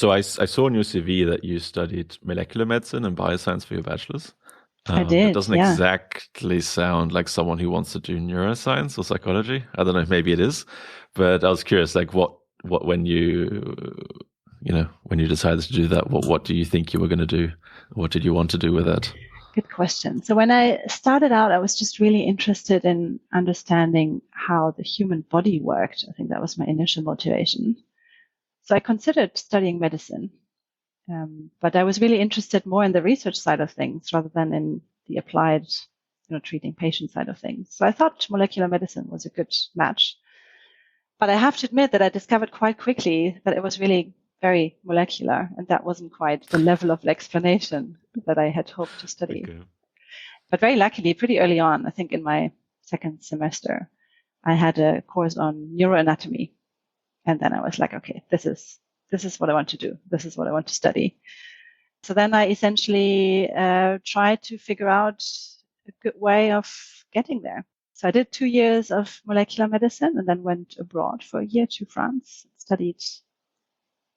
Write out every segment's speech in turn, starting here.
So I saw in your CV that you studied molecular medicine and bioscience for your bachelor's. I did, It doesn't exactly sound like someone who wants to do neuroscience or psychology. I don't know, maybe it is, but I was curious, like what when when you decided to do that, what do you think you were going to do? What did you want to do with that? Good question. So when I started out, I was just really interested in understanding how the human body worked. I think that was my initial motivation. So I considered studying medicine, but I was really interested more in the research side of things rather than in the applied, treating patient side of things. So I thought molecular medicine was a good match. But I have to admit that I discovered quite quickly that it was really very molecular, and that wasn't quite the level of explanation that I had hoped to study. Okay. But very luckily, pretty early on, I think in my second semester, I had a course on neuroanatomy. And then I was like, okay, this is what I want to do. This is what I want to study. So then I essentially tried to figure out a good way of getting there. So I did 2 years of molecular medicine and then went abroad for a year to France, studied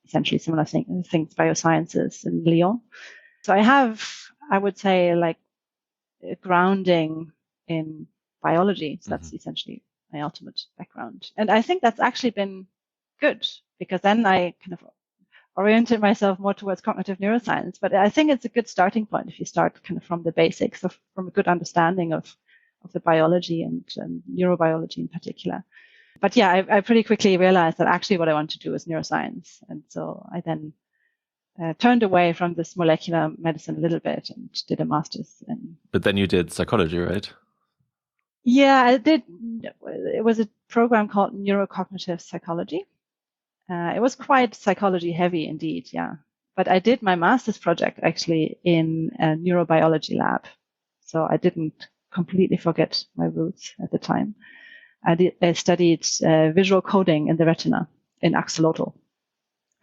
essentially similar things, biosciences in Lyon. So I have, I would say, like a grounding in biology. So that's essentially my ultimate background. And I think that's actually been good because then I kind of oriented myself more towards cognitive neuroscience. But I think it's a good starting point if you start kind of from the basics, from a good understanding of the biology and neurobiology in particular. But yeah, I pretty quickly realized that actually what I want to do is neuroscience. And so I then turned away from this molecular medicine a little bit and did a master's. But then you did psychology, right? Yeah, I did. It was a program called neurocognitive psychology. It was quite psychology heavy indeed, yeah. But I did my master's project actually in a neurobiology lab. So I didn't completely forget my roots at the time. I studied visual coding in the retina in axolotl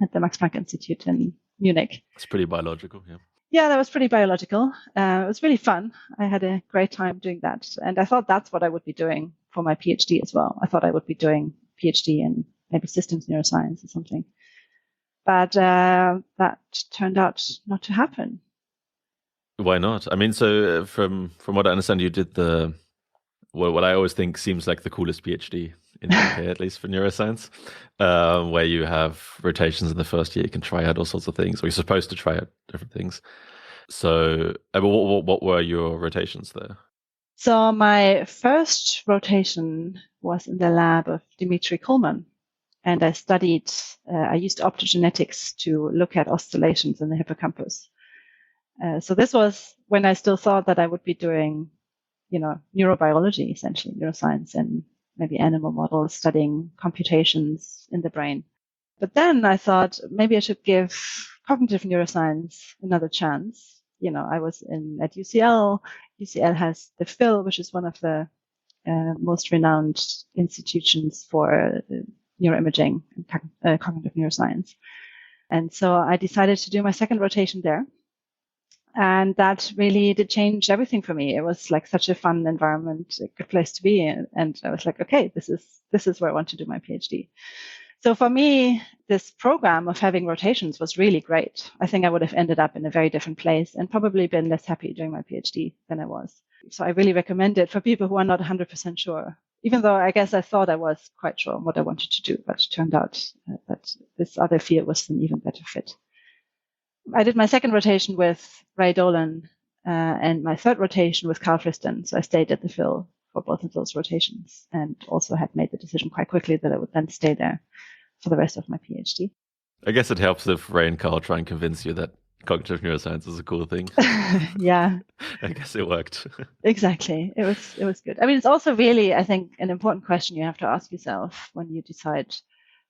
at the Max Planck Institute in Munich. It's pretty biological, yeah. Yeah, that was pretty biological. It was really fun. I had a great time doing that. And I thought that's what I would be doing for my PhD as well. I thought I would be doing PhD in maybe systems neuroscience or something. But that turned out not to happen. Why not? I mean, so from what I understand, you did what I always think seems like the coolest PhD in the UK, at least for neuroscience, where you have rotations in the first year. You can try out all sorts of things, or you're supposed to try out different things. So what were your rotations there? So my first rotation was in the lab of Dimitri Kuhlmann. And I used optogenetics to look at oscillations in the hippocampus. So this was when I still thought that I would be doing, neurobiology, essentially, neuroscience and maybe animal models, studying computations in the brain. But then I thought maybe I should give cognitive neuroscience another chance. I was at UCL. UCL has the Phil, which is one of the most renowned institutions for neuroimaging and cognitive neuroscience. And so I decided to do my second rotation there. And that really did change everything for me. It was like such a fun environment, a good place to be in. And I was like, okay, this is where I want to do my PhD. So for me, this program of having rotations was really great. I think I would have ended up in a very different place and probably been less happy doing my PhD than I was. So I really recommend it for people who are not 100% sure, even though I guess I thought I was quite sure what I wanted to do, but it turned out that this other field was an even better fit. I did my second rotation with Ray Dolan and my third rotation with Carl Friston. So I stayed at the Phil for both of those rotations and also had made the decision quite quickly that I would then stay there for the rest of my PhD. I guess it helps if Ray and Carl try and convince you that cognitive neuroscience is a cool thing. Yeah. I guess it worked. Exactly. It was good. I mean, it's also really, I think, an important question you have to ask yourself when you decide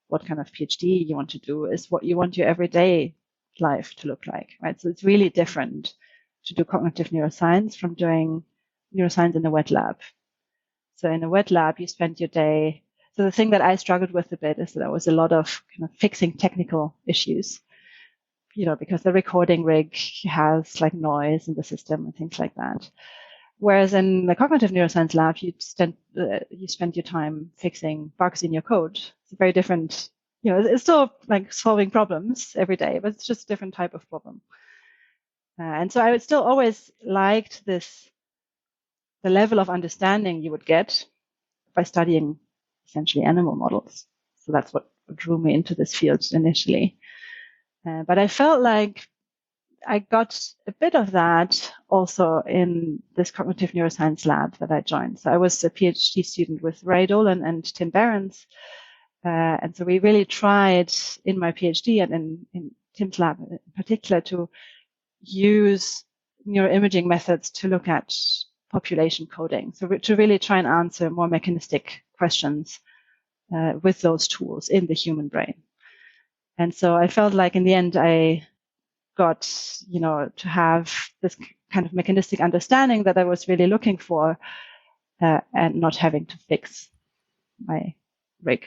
what kind of PhD you want to do is what you want your everyday life to look like, right? So it's really different to do cognitive neuroscience from doing neuroscience in a wet lab. So in a wet lab, you spend your day. So the thing that I struggled with a bit is that there was a lot of kind of fixing technical issues, because the recording rig has like noise in the system and things like that. Whereas in the cognitive neuroscience lab, you spend your time fixing bugs in your code. It's a very different it's still like solving problems every day, but it's just a different type of problem. And so I would still always liked the level of understanding you would get by studying essentially animal models. So that's what drew me into this field initially. But I felt like I got a bit of that also in this cognitive neuroscience lab that I joined. So I was a PhD student with Ray Dolan and Tim Behrens. And so we really tried in my PhD and in Tim's lab in particular to use neuroimaging methods to look at population coding. So to really try and answer more mechanistic questions with those tools in the human brain. And so I felt like in the end, I got, to have this kind of mechanistic understanding that I was really looking for and not having to fix my rig.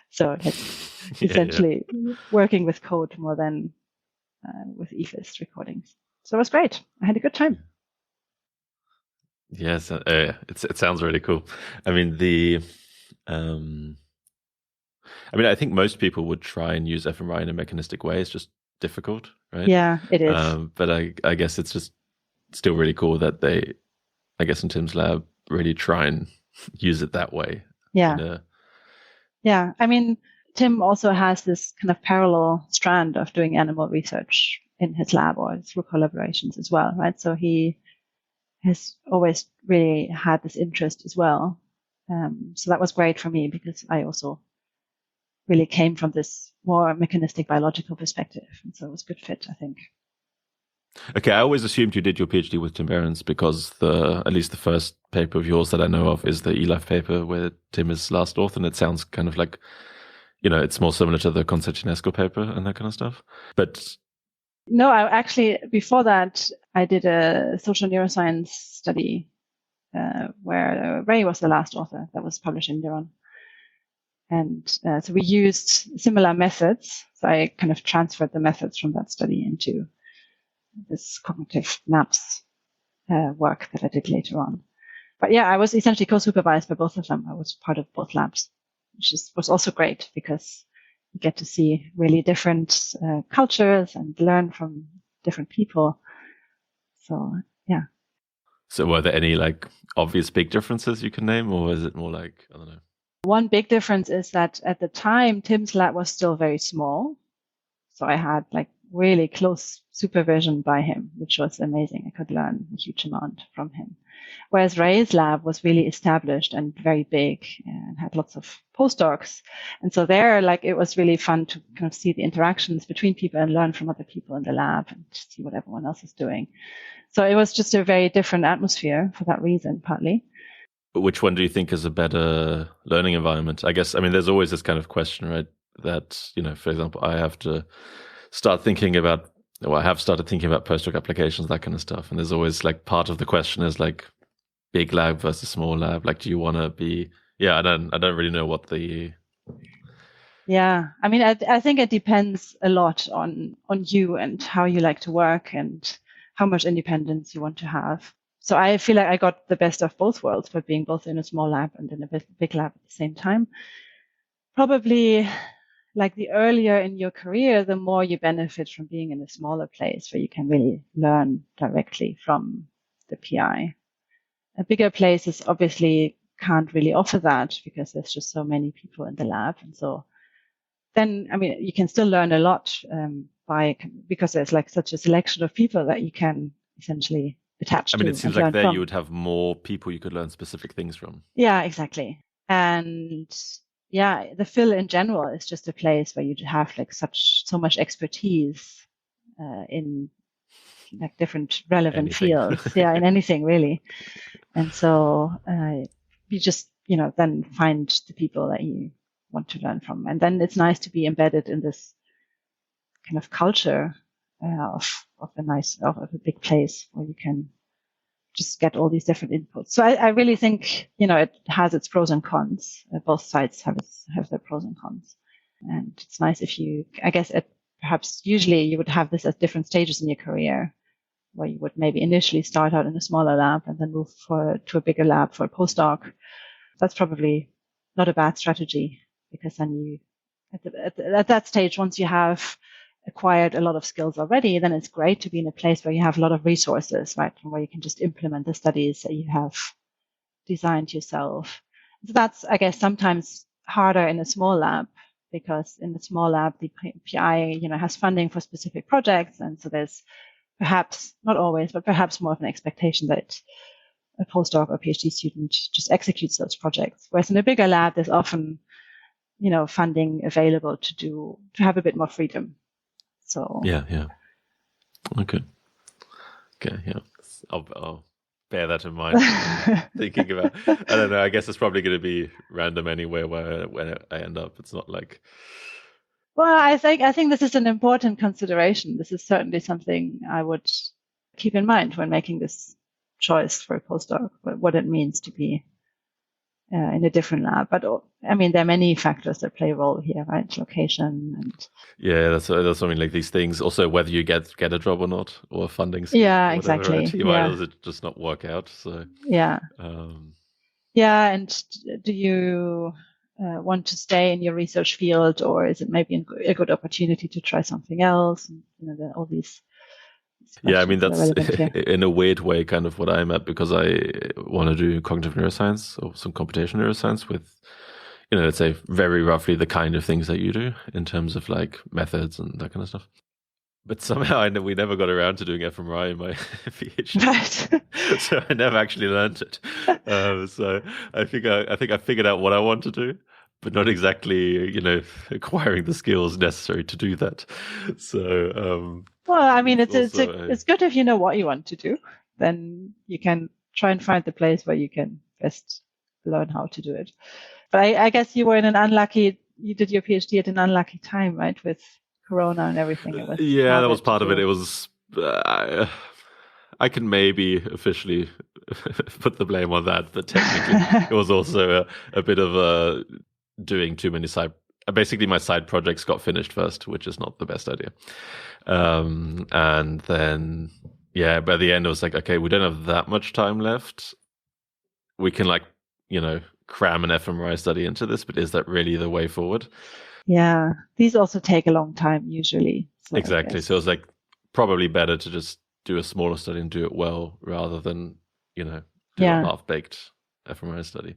So it's essentially working with code more than with EFIS recordings. So it was great. I had a good time. Yes, it sounds really cool. I mean, I think most people would try and use fMRI in a mechanistic way. It's just difficult, right? Yeah, it is. But I guess it's just still really cool that they, I guess in Tim's lab, really try and use it that way. Yeah. Yeah. I mean, Tim also has this kind of parallel strand of doing animal research in his lab or through collaborations as well, right? So he has always really had this interest as well. So that was great for me because I also really came from this more mechanistic biological perspective. And so it was a good fit, I think. Okay, I always assumed you did your PhD with Tim Behrens because at least the first paper of yours that I know of is the eLife paper where Tim is last author, and it sounds kind of like, it's more similar to the Concertinesco paper and that kind of stuff. But no, before that, I did a social neuroscience study where Ray was the last author that was published in Neuron. And so we used similar methods. So I kind of transferred the methods from that study into this cognitive maps work that I did later on. But yeah, I was essentially co-supervised by both of them. I was part of both labs, which was also great because you get to see really different cultures and learn from different people. So, yeah. So were there any obvious big differences you can name, or is it more I don't know? One big difference is that at the time, Tim's lab was still very small. So I had really close supervision by him, which was amazing. I could learn a huge amount from him. Whereas Ray's lab was really established and very big and had lots of postdocs. And so there, it was really fun to kind of see the interactions between people and learn from other people in the lab and see what everyone else is doing. So it was just a very different atmosphere for that reason, partly. Which one do you think is a better learning environment? I guess, there's always this kind of question, right? That, for example, I have to start thinking about, I have started thinking about postdoc applications, that kind of stuff. And there's always part of the question is big lab versus small lab. Do you want to be, I don't really know what the... Yeah. I think it depends a lot on you and how you like to work and how much independence you want to have. So I feel like I got the best of both worlds by being both in a small lab and in a big lab at the same time. Probably the earlier in your career, the more you benefit from being in a smaller place where you can really learn directly from the PI. A bigger place obviously can't really offer that because there's just so many people in the lab. And so then, you can still learn a lot because there's such a selection of people that you can essentially attach to. It seems like there you would have more people you could learn specific things from. Yeah, exactly. And yeah, the Phil in general is just a place where you have so much expertise in different relevant fields. Yeah, in anything really. And so you just, then find the people that you want to learn from. And then it's nice to be embedded in this kind of culture of a big place where you can just get all these different inputs. So I really think, it has its pros and cons. Both sides have their pros and cons. And it's nice if perhaps usually you would have this at different stages in your career, where you would maybe initially start out in a smaller lab and then move to a bigger lab for a postdoc. That's probably not a bad strategy because then you at that stage, once you have acquired a lot of skills already, then it's great to be in a place where you have a lot of resources, right? And where you can just implement the studies that you have designed yourself. So that's, I guess, sometimes harder in a small lab, because in the small lab, the PI, has funding for specific projects. And so there's perhaps, not always, but perhaps more of an expectation that a postdoc or PhD student just executes those projects. Whereas in a bigger lab, there's often, funding available to have a bit more freedom. So yeah. Okay, yeah. I'll bear that in mind. Thinking about, I don't know. I guess it's probably going to be random anyway when I end up. It's not like. Well, I think this is an important consideration. This is certainly something I would keep in mind when making this choice for a postdoc, what it means to be in a different lab. But I mean, there are many factors that play a role here, right? Location and that's something like these things. Also, whether you get a job or not, or funding. Yeah, or whatever, exactly. Right? You might also just not work out. So yeah, and do you want to stay in your research field, or is it maybe a good opportunity to try something else? And, all these. Yeah, I mean, that's in a weird way kind of what I'm at, because I want to do cognitive neuroscience or some computational neuroscience with, let's say very roughly the kind of things that you do in terms of like methods and that kind of stuff. But somehow we never got around to doing fMRI in my PhD, right. So I never actually learned it. So I think I figured out what I want to do, but not exactly, acquiring the skills necessary to do that. So, well, I mean, it's good if you know what you want to do. Then you can try and find the place where you can best learn how to do it. But I guess you were you did your PhD at an unlucky time, right? With Corona and everything. It was that was part of it. It was, I can maybe officially put the blame on that, but technically it was also a bit of doing too many basically my side projects got finished first, which is not the best idea. And then, by the end, it was like, okay, we don't have that much time left. We can cram an fMRI study into this, but is that really the way forward? Yeah, these also take a long time usually. So exactly. So it's like probably better to just do a smaller study and do it well rather than, do a half-baked fMRI study.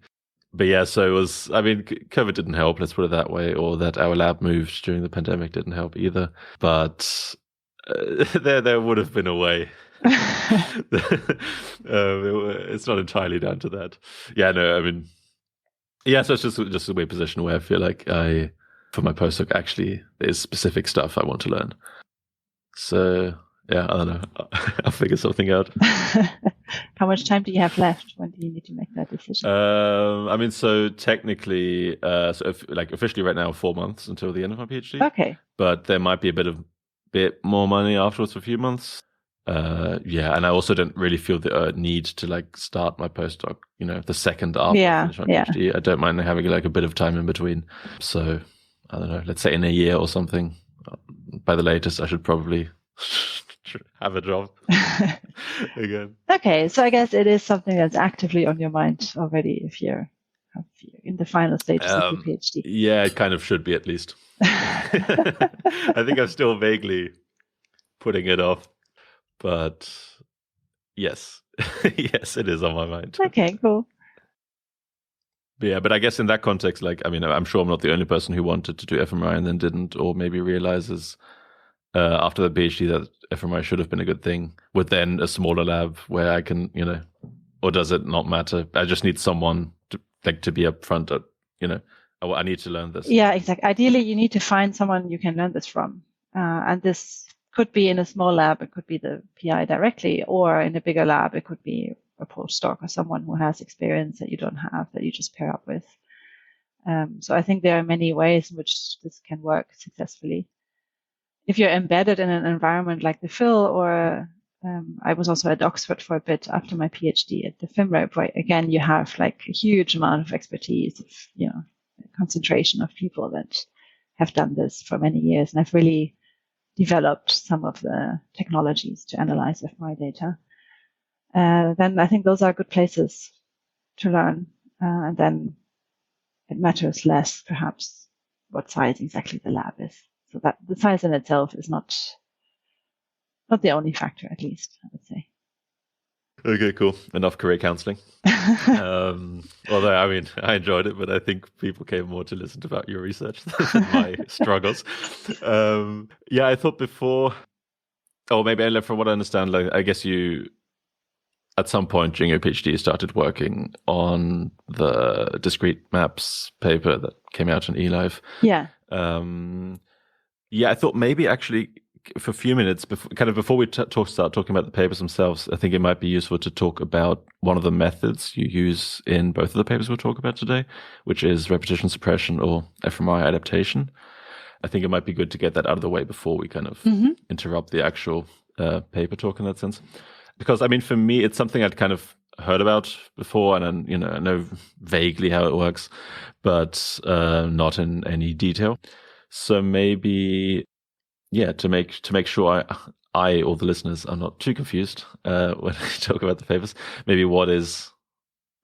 But so it was, I mean, COVID didn't help, let's put it that way, or that our lab moved during the pandemic didn't help either. But there would have been a way. It's not entirely down to that. So it's just a weird position where I feel like for my postdoc, actually, there's specific stuff I want to learn. So, I don't know. I'll figure something out. How much time do you have left? When do you need to make that decision? I mean, so technically, officially right now, 4 months until the end of my PhD. Okay. But there might be a bit more money afterwards for a few months. And I also don't really feel the need to start my postdoc, the second after I finish my PhD. I don't mind having a bit of time in between. So I don't know, let's say in a year or something, by the latest, I should probably have a job again. Okay, so I guess it is something that's actively on your mind already if you're in the final stages of your PhD. Yeah, it kind of should be at least. I think I'm still vaguely putting it off, but yes, it is on my mind. Okay, cool. But I guess in that context, I'm sure I'm not the only person who wanted to do fMRI and then didn't, or maybe realizes after the PhD that fMRI should have been a good thing, with then a smaller lab where I can, or does it not matter? I just need someone to be upfront at, I need to learn this. Yeah, exactly. Ideally, you need to find someone you can learn this from. And this could be in a small lab, it could be the PI directly, or in a bigger lab, it could be a postdoc or someone who has experience that you don't have, that you just pair up with. So I think there are many ways in which this can work successfully. If you're embedded in an environment like the Phil, or I was also at Oxford for a bit after my PhD at the fMRI, where again you have a huge amount of expertise, concentration of people that have done this for many years, and I've really developed some of the technologies to analyze fMRI data. Then I think those are good places to learn, and then it matters less perhaps what size exactly the lab is. So that the size in itself is not the only factor, at least, I would say. Okay, cool. Enough career counseling. Although, I mean, I enjoyed it, but I think people came more to listen about your research than my struggles. Yeah, I thought before, or maybe from what I understand, like I guess you, at some point during your PhD, you started working on the discrete maps paper that came out in eLife. Yeah. Yeah, I thought maybe actually for a few minutes, before we start talking about the papers themselves, I think it might be useful to talk about one of the methods you use in both of the papers we'll talk about today, which is repetition suppression or fMRI adaptation. I think it might be good to get that out of the way before we kind of interrupt the actual paper talk in that sense. Because, I mean, for me, it's something I'd kind of heard about before, and then, I know vaguely how it works, but not in any detail. So maybe, yeah, to make sure I or the listeners are not too confused when I talk about the papers, maybe what is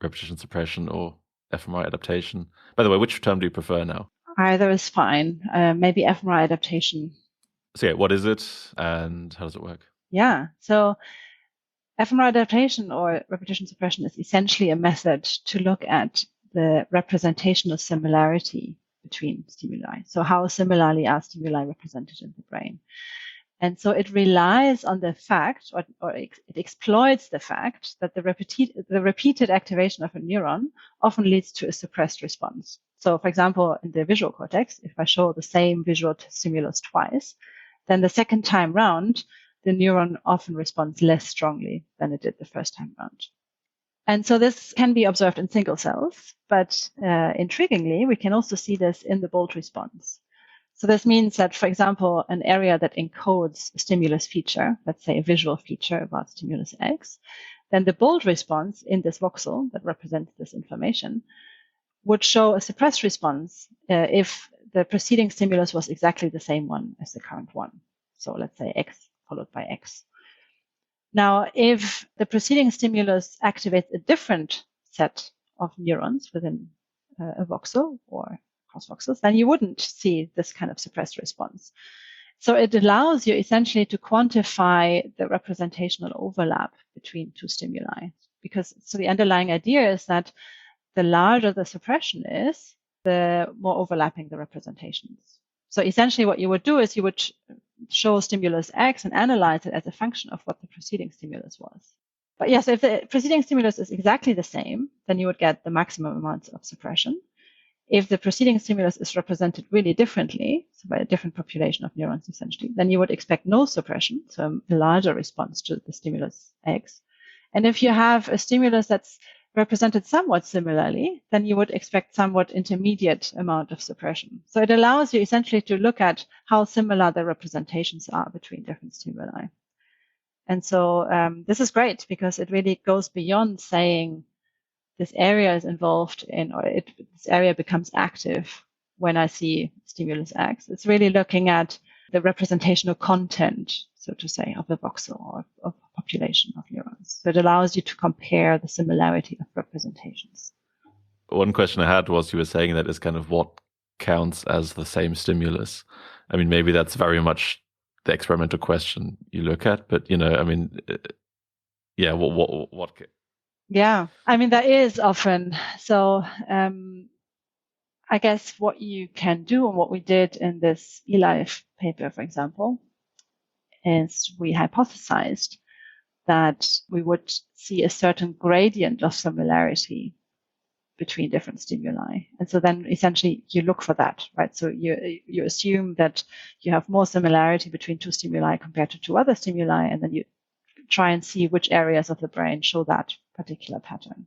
repetition suppression or fMRI adaptation? By the way, which term do you prefer now? Either is fine. Maybe fMRI adaptation. So yeah, what is it and how does it work? Yeah, so fMRI adaptation or repetition suppression is essentially a method to look at the representational similarity between stimuli. So how similarly are stimuli represented in the brain? And so it relies on the fact, or it exploits the fact that the repeated activation of a neuron often leads to a suppressed response. So for example, in the visual cortex, if I show the same visual stimulus twice, then the second time round, the neuron often responds less strongly than it did the first time round. And so this can be observed in single cells, but intriguingly, we can also see this in the bold response. So this means that, for example, an area that encodes a stimulus feature, let's say a visual feature about stimulus X, then the bold response in this voxel that represents this information would show a suppressed response if the preceding stimulus was exactly the same one as the current one. So let's say X followed by X. Now, if the preceding stimulus activates a different set of neurons within a voxel or cross voxels, then you wouldn't see this kind of suppressed response. So it allows you essentially to quantify the representational overlap between two stimuli. So the underlying idea is that the larger the suppression is, the more overlapping the representations. So essentially what you would do is you would show stimulus X and analyze it as a function of what the preceding stimulus was. But yes, if the preceding stimulus is exactly the same, then you would get the maximum amounts of suppression. If the preceding stimulus is represented really differently, so by a different population of neurons essentially, then you would expect no suppression, so a larger response to the stimulus X. And if you have a stimulus that's represented somewhat similarly, then you would expect somewhat intermediate amount of suppression. So it allows you essentially to look at how similar the representations are between different stimuli. And so this is great because it really goes beyond saying this area is involved in, or this area becomes active when I see stimulus X. It's really looking at the representational content, so to say, of a voxel or of a population of neurons. So it allows you to compare the similarity of representations. One question I had was, you were saying that is kind of what counts as the same stimulus. I mean, maybe that's very much the experimental question you look at, but, I mean, yeah, what? Yeah, I mean, that is often. So I guess what you can do and what we did in this eLife paper, for example, is we hypothesized that we would see a certain gradient of similarity between different stimuli. And so then essentially you look for that, right? So you assume that you have more similarity between two stimuli compared to two other stimuli, and then you try and see which areas of the brain show that particular pattern.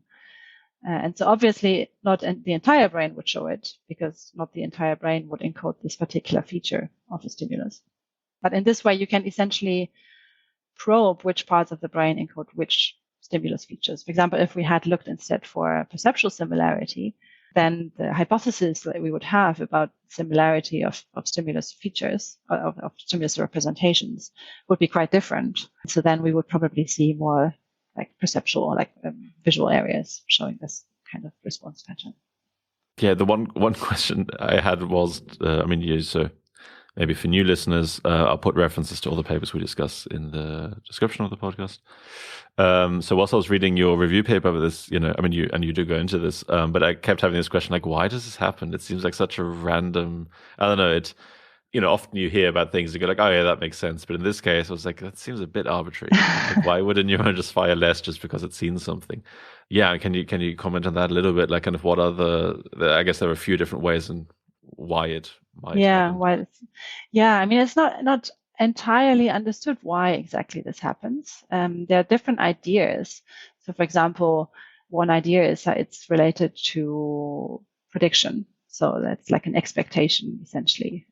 And so obviously not the entire brain would show it, because not the entire brain would encode this particular feature of a stimulus. But in this way, you can essentially probe which parts of the brain encode which stimulus features. For example, if we had looked instead for perceptual similarity, then the hypothesis that we would have about similarity of stimulus features, of stimulus representations, would be quite different. So then we would probably see more like perceptual or like visual areas showing this kind of response pattern. Yeah, the one question I had was, so maybe for new listeners, I'll put references to all the papers we discuss in the description of the podcast. So whilst I was reading your review paper of this, you do go into this, but I kept having this question, like, why does this happen? It seems like such a random, I don't know, often you hear about things, you go like, oh yeah, that makes sense. But in this case, I was like, that seems a bit arbitrary. Like, why would a neuron just fire less just because it's seen something? Yeah, can you comment on that a little bit? Like, kind of what are I guess there are a few different ways and why it might happen. It's not entirely understood why exactly this happens. There are different ideas. So, for example, one idea is that it's related to prediction. So that's like an expectation, essentially,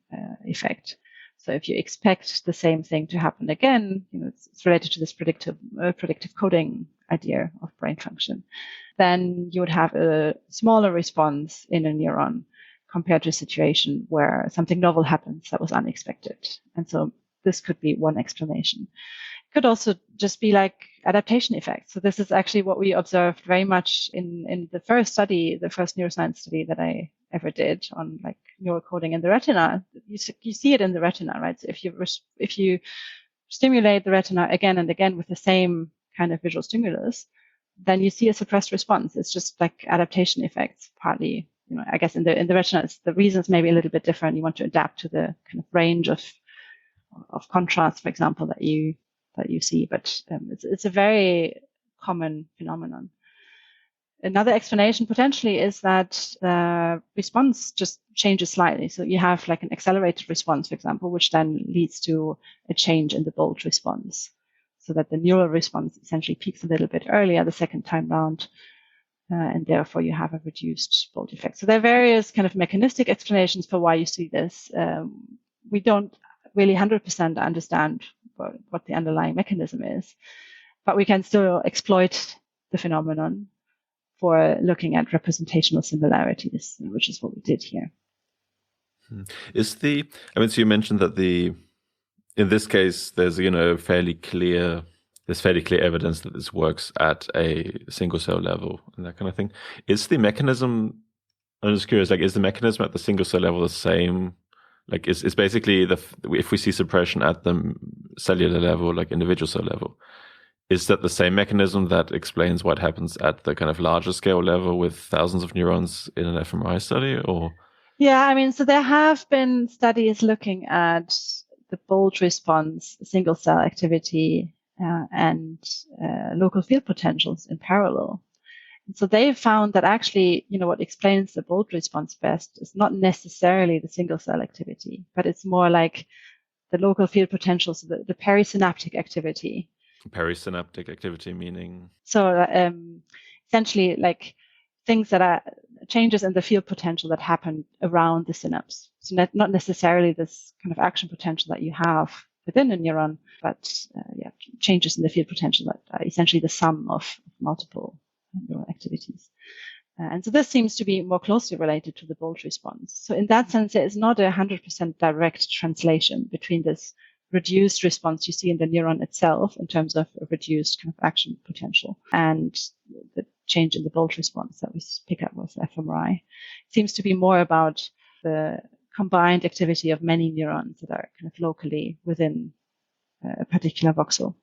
effect. So if you expect the same thing to happen again, it's related to this predictive coding idea of brain function. Then you would have a smaller response in a neuron compared to a situation where something novel happens that was unexpected. And so this could be one explanation. It could also just be like adaptation effects. So this is actually what we observed very much in the first neuroscience study that I ever did on like neural coding in the retina. You see it in the retina, right? So if you stimulate the retina again and again with the same kind of visual stimulus, then you see a suppressed response. It's just like adaptation effects, partly. I guess in the retina, the reasons may be a little bit different. You want to adapt to the kind of range of contrast, for example, that you see. But it's a very common phenomenon. Another explanation potentially is that the response just changes slightly. So you have like an accelerated response, for example, which then leads to a change in the bold response, so that the neural response essentially peaks a little bit earlier the second time round. And therefore you have a reduced bold effect. So there are various kind of mechanistic explanations for why you see this. We don't really 100% understand what the underlying mechanism is, but we can still exploit the phenomenon for looking at representational similarities, which is what we did here. So you mentioned that in this case, there's, fairly clear evidence that this works at a single cell level and that kind of thing. Is the mechanism, I'm just curious, like, is the mechanism at the single cell level the same? Like, is basically if we see suppression at the cellular level, like individual cell level, is that the same mechanism that explains what happens at the kind of larger scale level with thousands of neurons in an fMRI study, or? Yeah, so there have been studies looking at the bold response, single cell activity, and local field potentials in parallel. And so they found that actually, what explains the bold response best is not necessarily the single cell activity, but it's more like the local field potentials, the perisynaptic activity. Perisynaptic activity meaning? So essentially like things that are changes in the field potential that happen around the synapse. So not necessarily this kind of action potential that you have within a neuron, but changes in the field potential that are essentially the sum of multiple neural activities. And so this seems to be more closely related to the bold response. So in that sense, there is not a 100% direct translation between this reduced response you see in the neuron itself in terms of a reduced kind of action potential and the change in the bold response that we pick up with fMRI. It seems to be more about the combined activity of many neurons that are kind of locally within a particular voxel.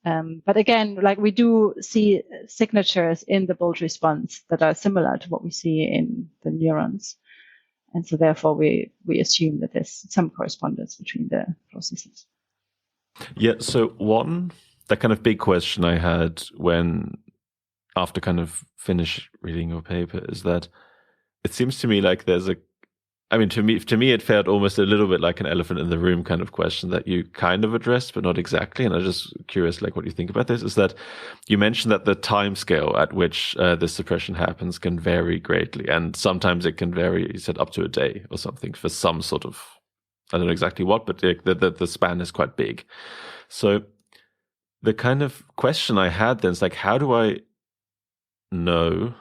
But again, like we do see signatures in the bold response that are similar to what we see in the neurons. And so therefore we assume that there's some correspondence between the processes. Yeah, so that kind of big question I had after kind of finish reading your paper is that it seems to me like there's to me it felt almost a little bit like an elephant in the room kind of question that you kind of addressed, but not exactly. And I'm just curious, like, what you think about this. Is that you mentioned that the time scale at which this suppression happens can vary greatly, and sometimes it can vary. You said up to a day or something for some sort of, I don't know exactly what, but the span is quite big. So the kind of question I had then is like, how do I know,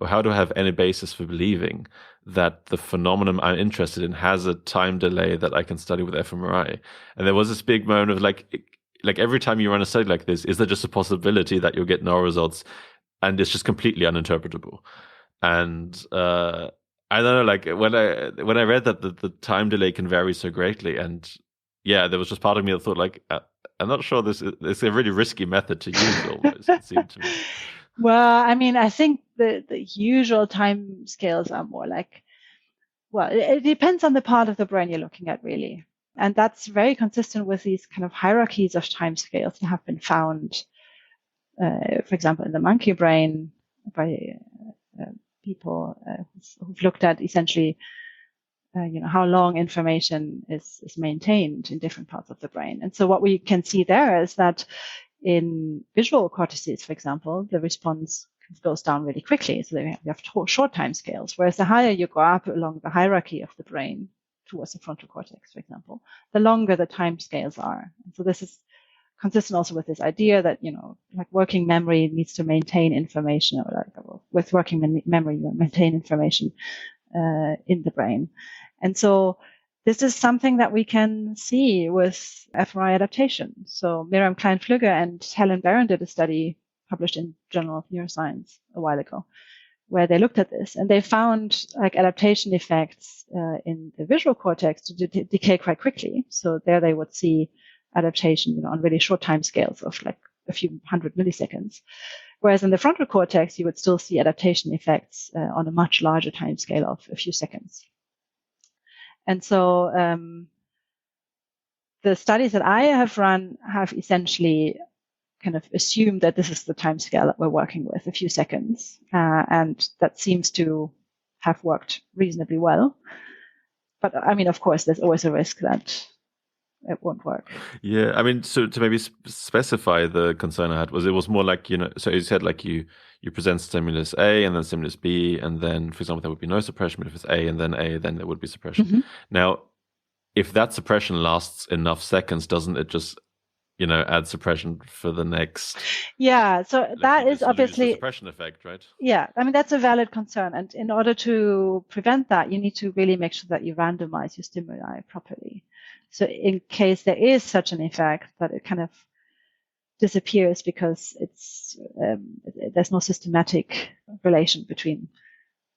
or how do I have any basis for believing that the phenomenon I'm interested in has a time delay that I can study with fMRI? And there was this big moment of like every time you run a study like this, is there just a possibility that you'll get null results and it's just completely uninterpretable? And I don't know, like when I read that the time delay can vary so greatly, and yeah, there was just part of me that thought like, I'm not sure it's a really risky method to use almost, it seemed to me. Well, I mean, I think the usual time scales are more like, well, it depends on the part of the brain you're looking at, really. And that's very consistent with these kind of hierarchies of time scales that have been found, for example, in the monkey brain by people who've looked at essentially, how long information is maintained in different parts of the brain. And so what we can see there is that in visual cortices, for example, the response goes down really quickly. So we have short time scales, whereas the higher you go up along the hierarchy of the brain towards the frontal cortex, for example, the longer the time scales are. And so this is consistent also with this idea that, like working memory needs to maintain information, or like with working memory, you maintain information in the brain. And so this is something that we can see with fMRI adaptation. So Miriam Klein-Flügge and Helen Barron did a study published in Journal of Neuroscience a while ago, where they looked at this, and they found like adaptation effects in the visual cortex to decay quite quickly. So there they would see adaptation, on really short time scales of like a few hundred milliseconds. Whereas in the frontal cortex, you would still see adaptation effects on a much larger time scale of a few seconds. And so the studies that I have run have essentially kind of assumed that this is the time scale that we're working with, a few seconds. And that seems to have worked reasonably well. But I mean, of course, there's always a risk that it won't work. Yeah, I mean, so to maybe specify the concern I had was it was more like, so you said like you present stimulus A and then stimulus B, and then, for example, there would be no suppression, but if it's A, then there would be suppression. Mm-hmm. Now, if that suppression lasts enough seconds, doesn't it just, add suppression for the next? Yeah, so that is obviously the suppression effect, right? Yeah, I mean, that's a valid concern. And in order to prevent that, you need to really make sure that you randomize your stimuli properly. So in case there is such an effect that it kind of disappears because there's no systematic relation between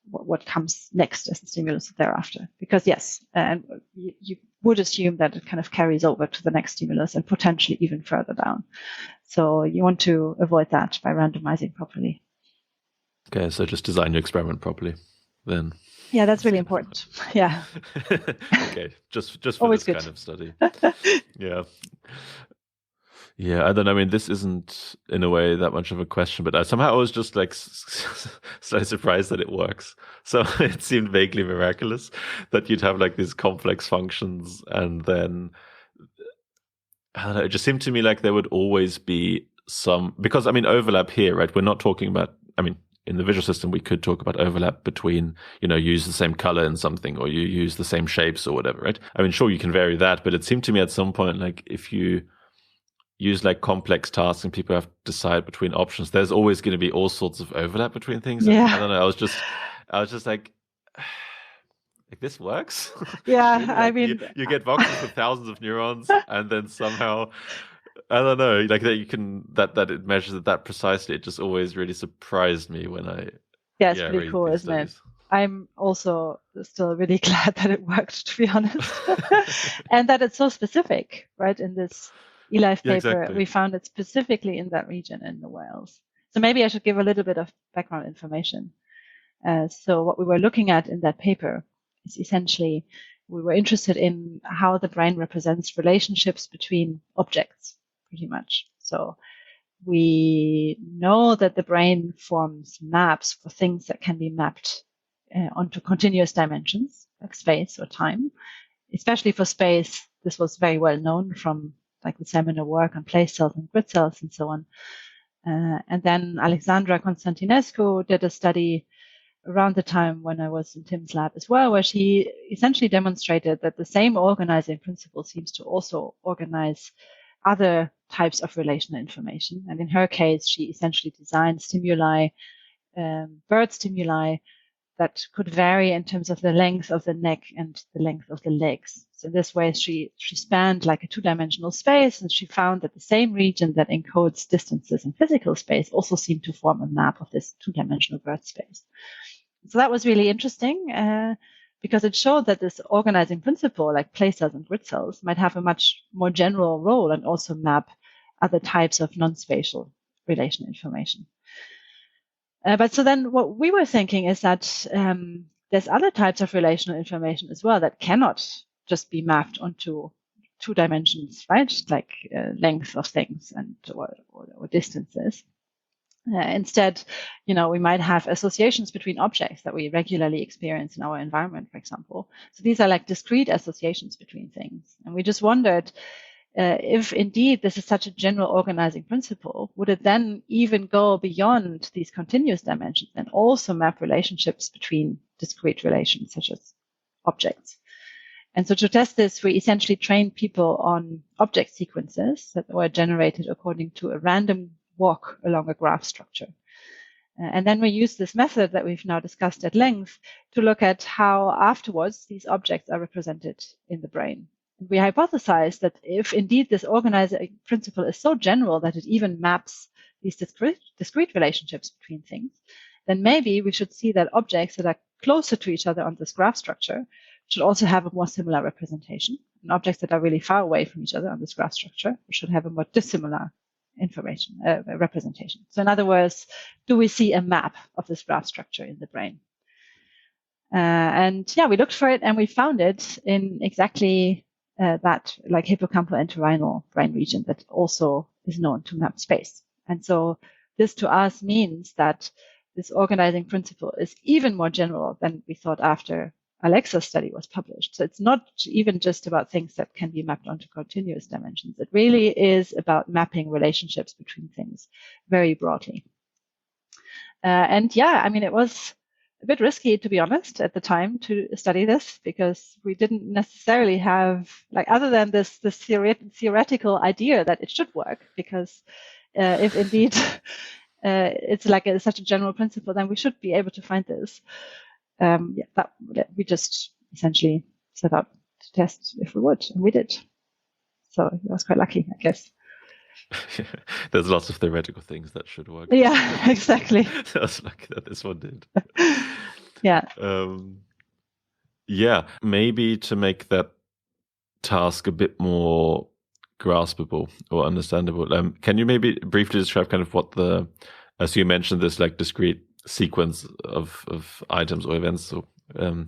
what comes next as the stimulus thereafter. Because yes, and you would assume that it kind of carries over to the next stimulus and potentially even further down. So you want to avoid that by randomizing properly. Okay, so just design your experiment properly then. Yeah, that's really important. Yeah. Okay, just for Always this good. kind of study. Yeah. Yeah, I don't know. I mean, this isn't in a way that much of a question, but somehow I was just like so surprised that it works. So it seemed vaguely miraculous that you'd have like these complex functions, and then I don't know. It just seemed to me like there would always be some, because I mean, overlap here, right? We're not talking about, I mean, in the visual system, we could talk about overlap between, you use the same color in something, or you use the same shapes or whatever, right? I mean, sure, you can vary that, but it seemed to me at some point, like if you use like complex tasks and people have to decide between options, there's always going to be all sorts of overlap between things. Yeah. I don't know. I was just like this works. Yeah, Really, I mean, you get boxes with thousands of neurons, and then somehow, I don't know, like that you can that it measures it that precisely. It just always really surprised me when I it's pretty cool, isn't it? I'm also still really glad that it worked, to be honest, and that it's so specific, right? In this eLife paper, exactly. We found it specifically in that region in the whales. So maybe I should give a little bit of background information. So what we were looking at in that paper is essentially we were interested in how the brain represents relationships between objects, pretty much. So we know that the brain forms maps for things that can be mapped onto continuous dimensions, like space or time. Especially for space, this was very well known from like the seminal work on place cells and grid cells and so on. And then Alexandra Constantinescu did a study around the time when I was in Tim's lab as well, where she essentially demonstrated that the same organizing principle seems to also organize other types of relational information. And in her case, she essentially designed stimuli, bird stimuli, that could vary in terms of the length of the neck and the length of the legs. So in this way, she spanned like a two-dimensional space, and she found that the same region that encodes distances in physical space also seemed to form a map of this two-dimensional bird space. So that was really interesting because it showed that this organizing principle, like place cells and grid cells, might have a much more general role and also map other types of non-spatial relational information. But so then what we were thinking is that there's other types of relational information as well that cannot just be mapped onto 2 dimensions, right? Like length of things and or distances. Instead, we might have associations between objects that we regularly experience in our environment, for example. So these are like discrete associations between things. And we just wondered if indeed this is such a general organizing principle, would it then even go beyond these continuous dimensions and also map relationships between discrete relations, such as objects? And so to test this, we essentially trained people on object sequences that were generated according to a random walk along a graph structure. And then we use this method that we've now discussed at length to look at how afterwards these objects are represented in the brain. And we hypothesized that if indeed this organizing principle is so general that it even maps these discrete relationships between things, then maybe we should see that objects that are closer to each other on this graph structure should also have a more similar representation. And objects that are really far away from each other on this graph structure should have a more dissimilar representation. So in other words, do we see a map of this graph structure in the brain? And we looked for it and we found it in exactly that like hippocampal-entorhinal brain region that also is known to map space. And so this to us means that this organizing principle is even more general than we thought after Alexa's study was published. So it's not even just about things that can be mapped onto continuous dimensions. It really is about mapping relationships between things very broadly. It was a bit risky, to be honest, at the time to study this because we didn't necessarily have, other than this theoretical idea that it should work, because if indeed it's such a general principle, then we should be able to find this. That we just essentially set out to test if we would, and we did. So I was quite lucky, I guess. There's lots of theoretical things that should work. Yeah, exactly. I was lucky that this one did. Yeah. Maybe to make that task a bit more graspable or understandable, can you maybe briefly describe kind of what as you mentioned, this discrete sequence of items or events? So, can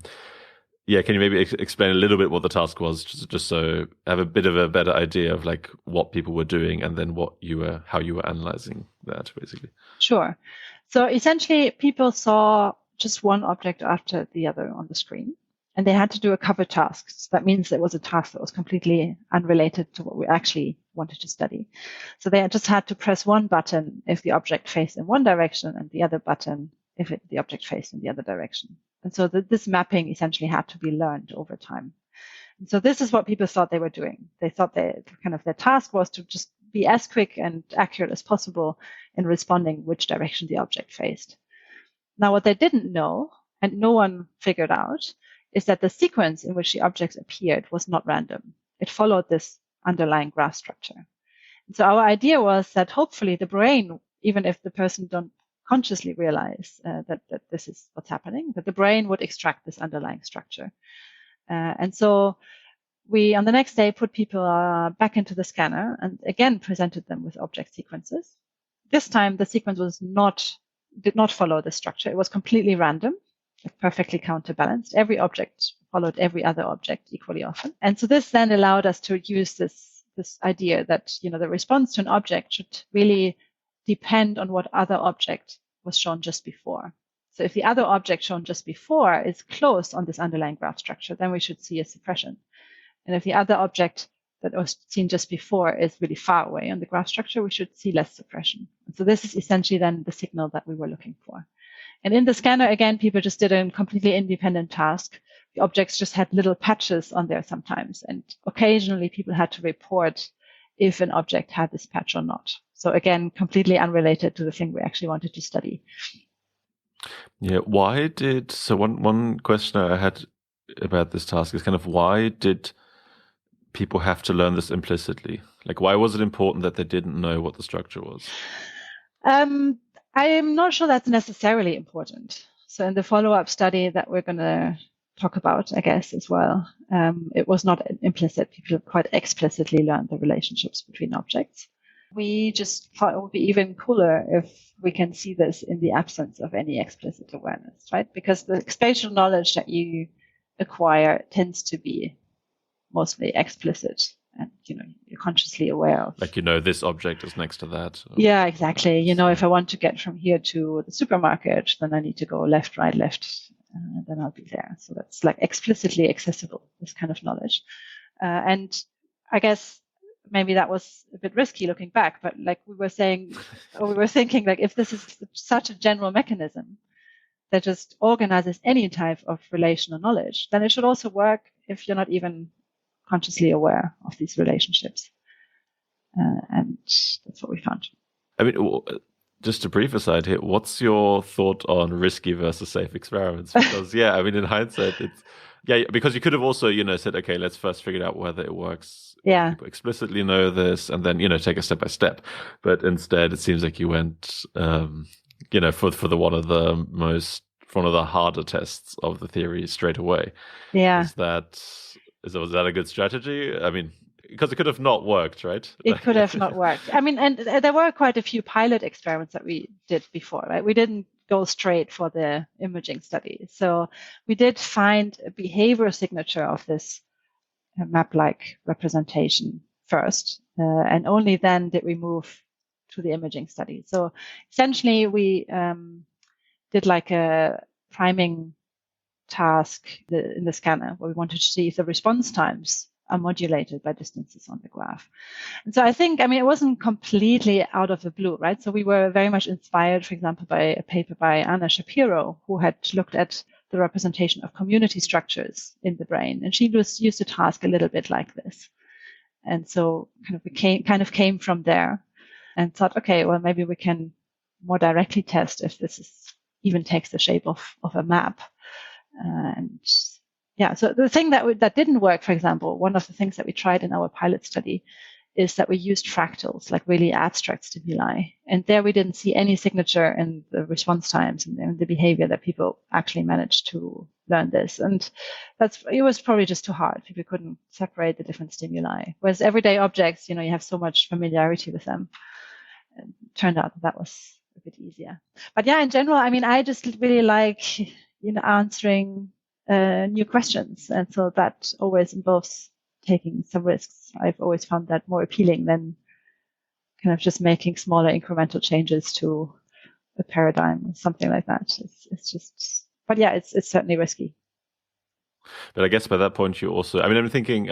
you maybe explain a little bit what the task was, just so I have a bit of a better idea of what people were doing and then how you were analyzing that, basically? Sure. So essentially, people saw just one object after the other on the screen, and they had to do a cover task. So that means it was a task that was completely unrelated to what we actually wanted to study. So they just had to press one button if the object faced in one direction and the other button if the object faced in the other direction. And so this mapping essentially had to be learned over time. And so this is what people thought they were doing. They thought their task was to just be as quick and accurate as possible in responding which direction the object faced. Now, what they didn't know, and no one figured out, is that the sequence in which the objects appeared was not random. It followed this underlying graph structure. And so our idea was that hopefully the brain, even if the person don't consciously realize that this is what's happening, that the brain would extract this underlying structure. And so we, on the next day, put people back into the scanner and again presented them with object sequences. This time, the sequence did not follow the structure. It was completely random, perfectly counterbalanced. Every object followed every other object equally often. And so this then allowed us to use this idea that, the response to an object should really depend on what other object was shown just before. So if the other object shown just before is close on this underlying graph structure, then we should see a suppression. And if the other object that was seen just before is really far away on the graph structure, we should see less suppression. And so this is essentially then the signal that we were looking for. And in the scanner, again, people just did a completely independent task. The objects just had little patches on there sometimes. And occasionally people had to report if an object had this patch or not. So again, completely unrelated to the thing we actually wanted to study. Yeah, one question I had about this task is kind of why did people have to learn this implicitly? Why was it important that they didn't know what the structure was? I am not sure that's necessarily important. So in the follow-up study that we're going to talk about, I guess, as well, it was not implicit. People quite explicitly learned the relationships between objects. We just thought it would be even cooler if we can see this in the absence of any explicit awareness, right? Because the spatial knowledge that you acquire tends to be mostly explicit and, you're consciously aware of. Like, this object is next to that. Yeah, exactly. If I want to get from here to the supermarket, then I need to go left, right, left, and then I'll be there. So that's like explicitly accessible, this kind of knowledge. And I guess maybe that was a bit risky looking back, but like we were saying, or we were thinking, like, if this is such a general mechanism that just organizes any type of relational knowledge, then it should also work if you're not even consciously aware of these relationships. And that's what we found. I mean, just to brief aside here, what's your thought on risky versus safe experiments? Because, in hindsight, because you could have also, said, okay, let's first figure out whether it works. Yeah. People explicitly know this, and then, take a step by step. But instead, it seems like you went, for one of the harder tests of the theory straight away. Yeah. Was that a good strategy? I mean, because it could have not worked, right? It could have not worked. I mean, and there were quite a few pilot experiments that we did before, right? We didn't go straight for the imaging study. So we did find a behavior signature of this map-like representation first, and only then did we move to the imaging study. So essentially, we did like a priming task in the scanner where we wanted to see if the response times are modulated by distances on the graph. And so I think, it wasn't completely out of the blue, right? So we were very much inspired, for example, by a paper by Anna Shapiro, who had looked at the representation of community structures in the brain. And she used a task a little bit like this. And so we came from there and thought, okay, well, maybe we can more directly test if this even takes the shape of a map. So the thing that didn't work, for example, one of the things that we tried in our pilot study is that we used fractals, like really abstract stimuli. And there we didn't see any signature in the response times and the behavior that people actually managed to learn this. And it was probably just too hard. People couldn't separate the different stimuli. Whereas everyday objects, you have so much familiarity with them. It turned out that was a bit easier. But in general, I just really like, answering new questions. And so that always involves taking some risks. I've always found that more appealing than kind of just making smaller incremental changes to a paradigm or something like that. It's certainly risky. But I guess by that point, you also, I'm thinking,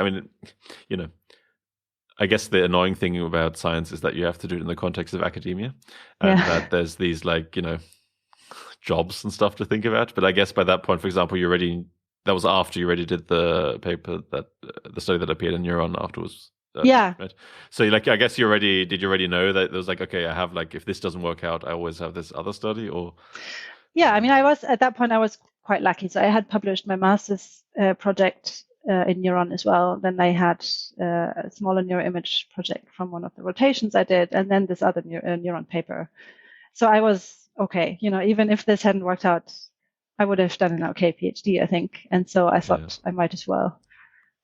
I guess the annoying thing about science is that you have to do it in the context of academia, and that there's these jobs and stuff to think about. But I guess by that point, for example, that was after you already did the paper the study that appeared in Neuron afterwards. Right. So I guess did you already know that there was okay, I have if this doesn't work out, I always have this other study, or? Yeah, I was at that point, I was quite lucky. So I had published my master's project in Neuron as well. Then I had a smaller neuroimage project from one of the rotations I did, and then this other Neuron paper. So I was okay, even if this hadn't worked out, I would have done an okay PhD, I think. And so I thought I might as well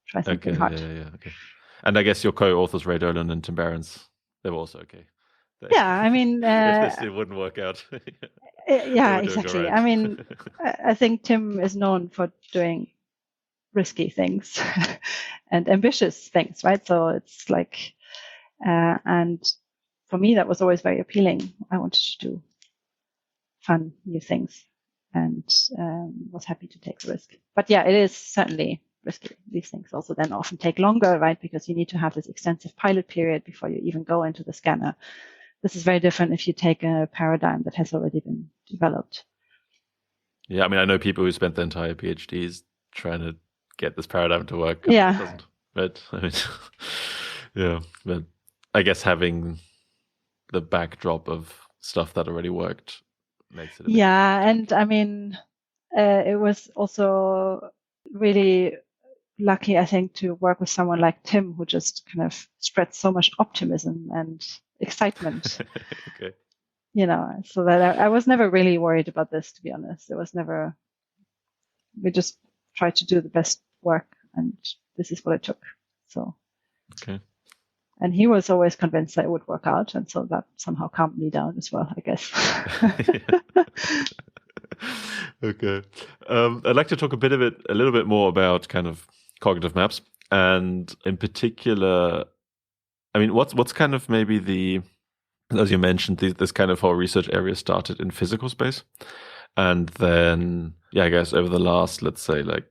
try something hard. Okay. And I guess your co-authors, Ray Dolan and Tim Behrens, they were also okay. If it wouldn't work out. Exactly. I think Tim is known for doing risky things and ambitious things, right? So it's and for me, that was always very appealing. I wanted to do fun new things and was happy to take the risk. But it is certainly risky. These things also then often take longer, right? Because you need to have this extensive pilot period before you even go into the scanner. This is very different if you take a paradigm that has already been developed. Yeah, I know people who spent their entire PhDs trying to get this paradigm to work. Yeah. It doesn't. But, but I guess having the backdrop of stuff that already worked makes it. And it was also really lucky, I think, to work with someone like Tim, who just kind of spreads so much optimism and excitement. Okay. so that I was never really worried about this, to be honest. We just tried to do the best work, and this is what it took. So, okay. And he was always convinced that it would work out, and so that somehow calmed me down as well, I guess. Okay. I'd like to talk a little bit more about kind of cognitive maps, and in particular, I mean, what's kind of maybe as you mentioned, this kind of whole research area started in physical space, and then I guess over the last, let's say, like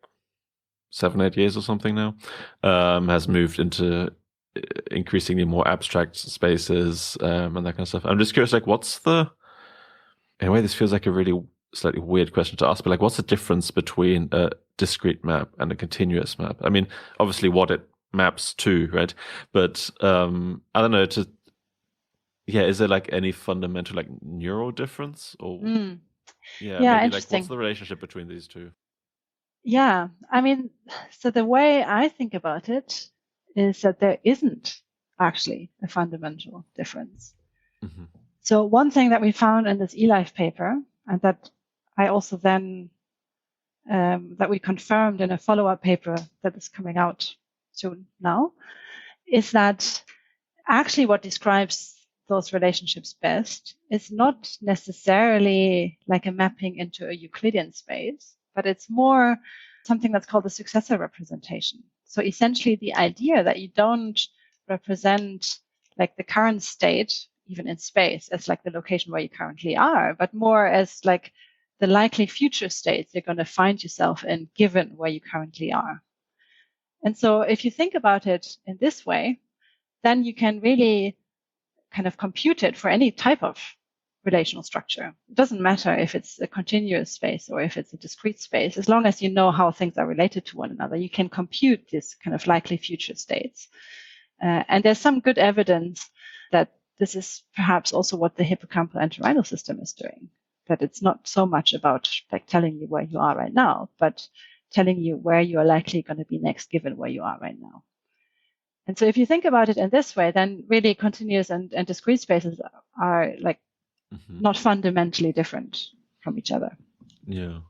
7-8 years or something now, has moved into increasingly more abstract spaces and that kind of stuff. I'm just curious, like, in a way, this feels like a really slightly weird question to ask, but like, what's the difference between a discrete map and a continuous map? I mean, obviously what it maps to, right? But I don't know, is there like any fundamental like neural difference or maybe like what's the relationship between these two? Yeah, I mean, so the way I think about it is that there isn't actually a fundamental difference. Mm-hmm. So one thing that we found in this eLife paper, and that I also then that we confirmed in a follow-up paper that is coming out soon now, is that actually what describes those relationships best is not necessarily like a mapping into a Euclidean space, but it's more something that's called the successor representation. So essentially the idea that you don't represent like the current state, even in space, as like the location where you currently are, but more as like the likely future states you're going to find yourself in given where you currently are. And so if you think about it in this way, then you can really kind of compute it for any type of relational structure. It doesn't matter if it's a continuous space or if it's a discrete space. As long as you know how things are related to one another, you can compute this kind of likely future states. And there's some good evidence that this is perhaps also what the hippocampal-entorhinal system is doing, that it's not so much about like telling you where you are right now, but telling you where you are likely going to be next given where you are right now. And so if you think about it in this way, then really continuous and discrete spaces are like not fundamentally different from each other. Yeah.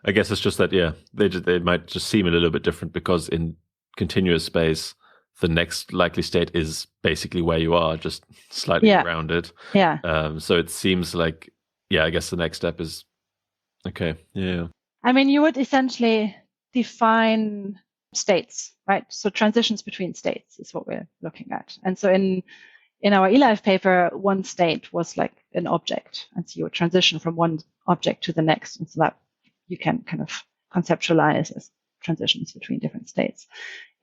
I guess it's just that, they might just seem a little bit different because in continuous space, the next likely state is basically where you are, just slightly around it. Yeah. So it seems like, I guess the next step is, okay, yeah. I mean, you would essentially define states, right? So transitions between states is what we're looking at. And so in our eLife paper, one state was like an object. And so you would transition from one object to the next. And so that you can kind of conceptualize as transitions between different states.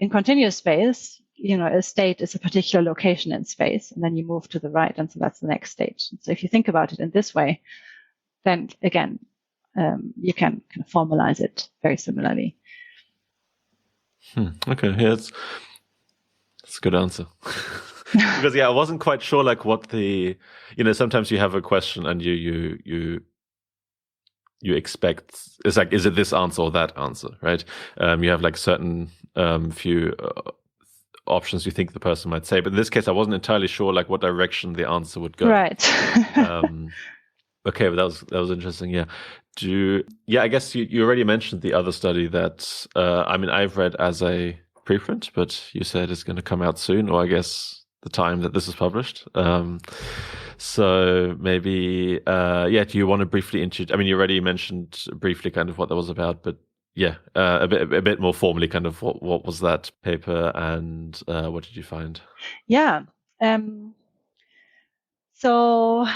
In continuous space, a state is a particular location in space, and then you move to the right. And so that's the next state. So if you think about it in this way, then again, you can kind of formalize it very similarly. Okay, yeah, that's a good answer. Because I wasn't quite sure like what sometimes you have a question and you expect it's like, is it this answer or that answer, right? You have like certain few options you think the person might say, but in this case I wasn't entirely sure like what direction the answer would go. Right. Okay, but that was interesting. I guess you already mentioned the other study that I've read as a preprint, but you said it's going to come out soon, or I guess the time that this is published. So maybe do you want to briefly introduce? I mean, you already mentioned briefly kind of what that was about, but a bit more formally, kind of what was that paper and what did you find? Yeah. So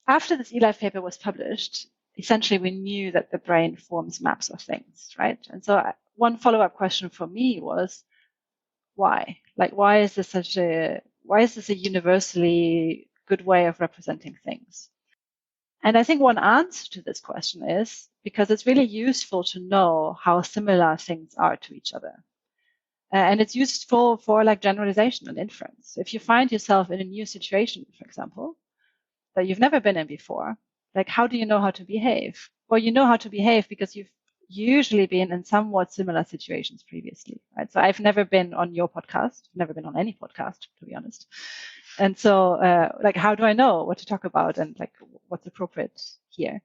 after this eLife paper was published, essentially we knew that the brain forms maps of things, right? And so one follow-up question for me was, why? Like, why is this a universally good way of representing things? And I think one answer to this question is because it's really useful to know how similar things are to each other. And it's useful for like generalization and inference. If you find yourself in a new situation, for example, that you've never been in before, like how do you know how to behave? Well, you know how to behave because you've usually been in somewhat similar situations previously, right? So I've never been on your podcast, never been on any podcast, to be honest. And so, like, how do I know what to talk about and like what's appropriate here?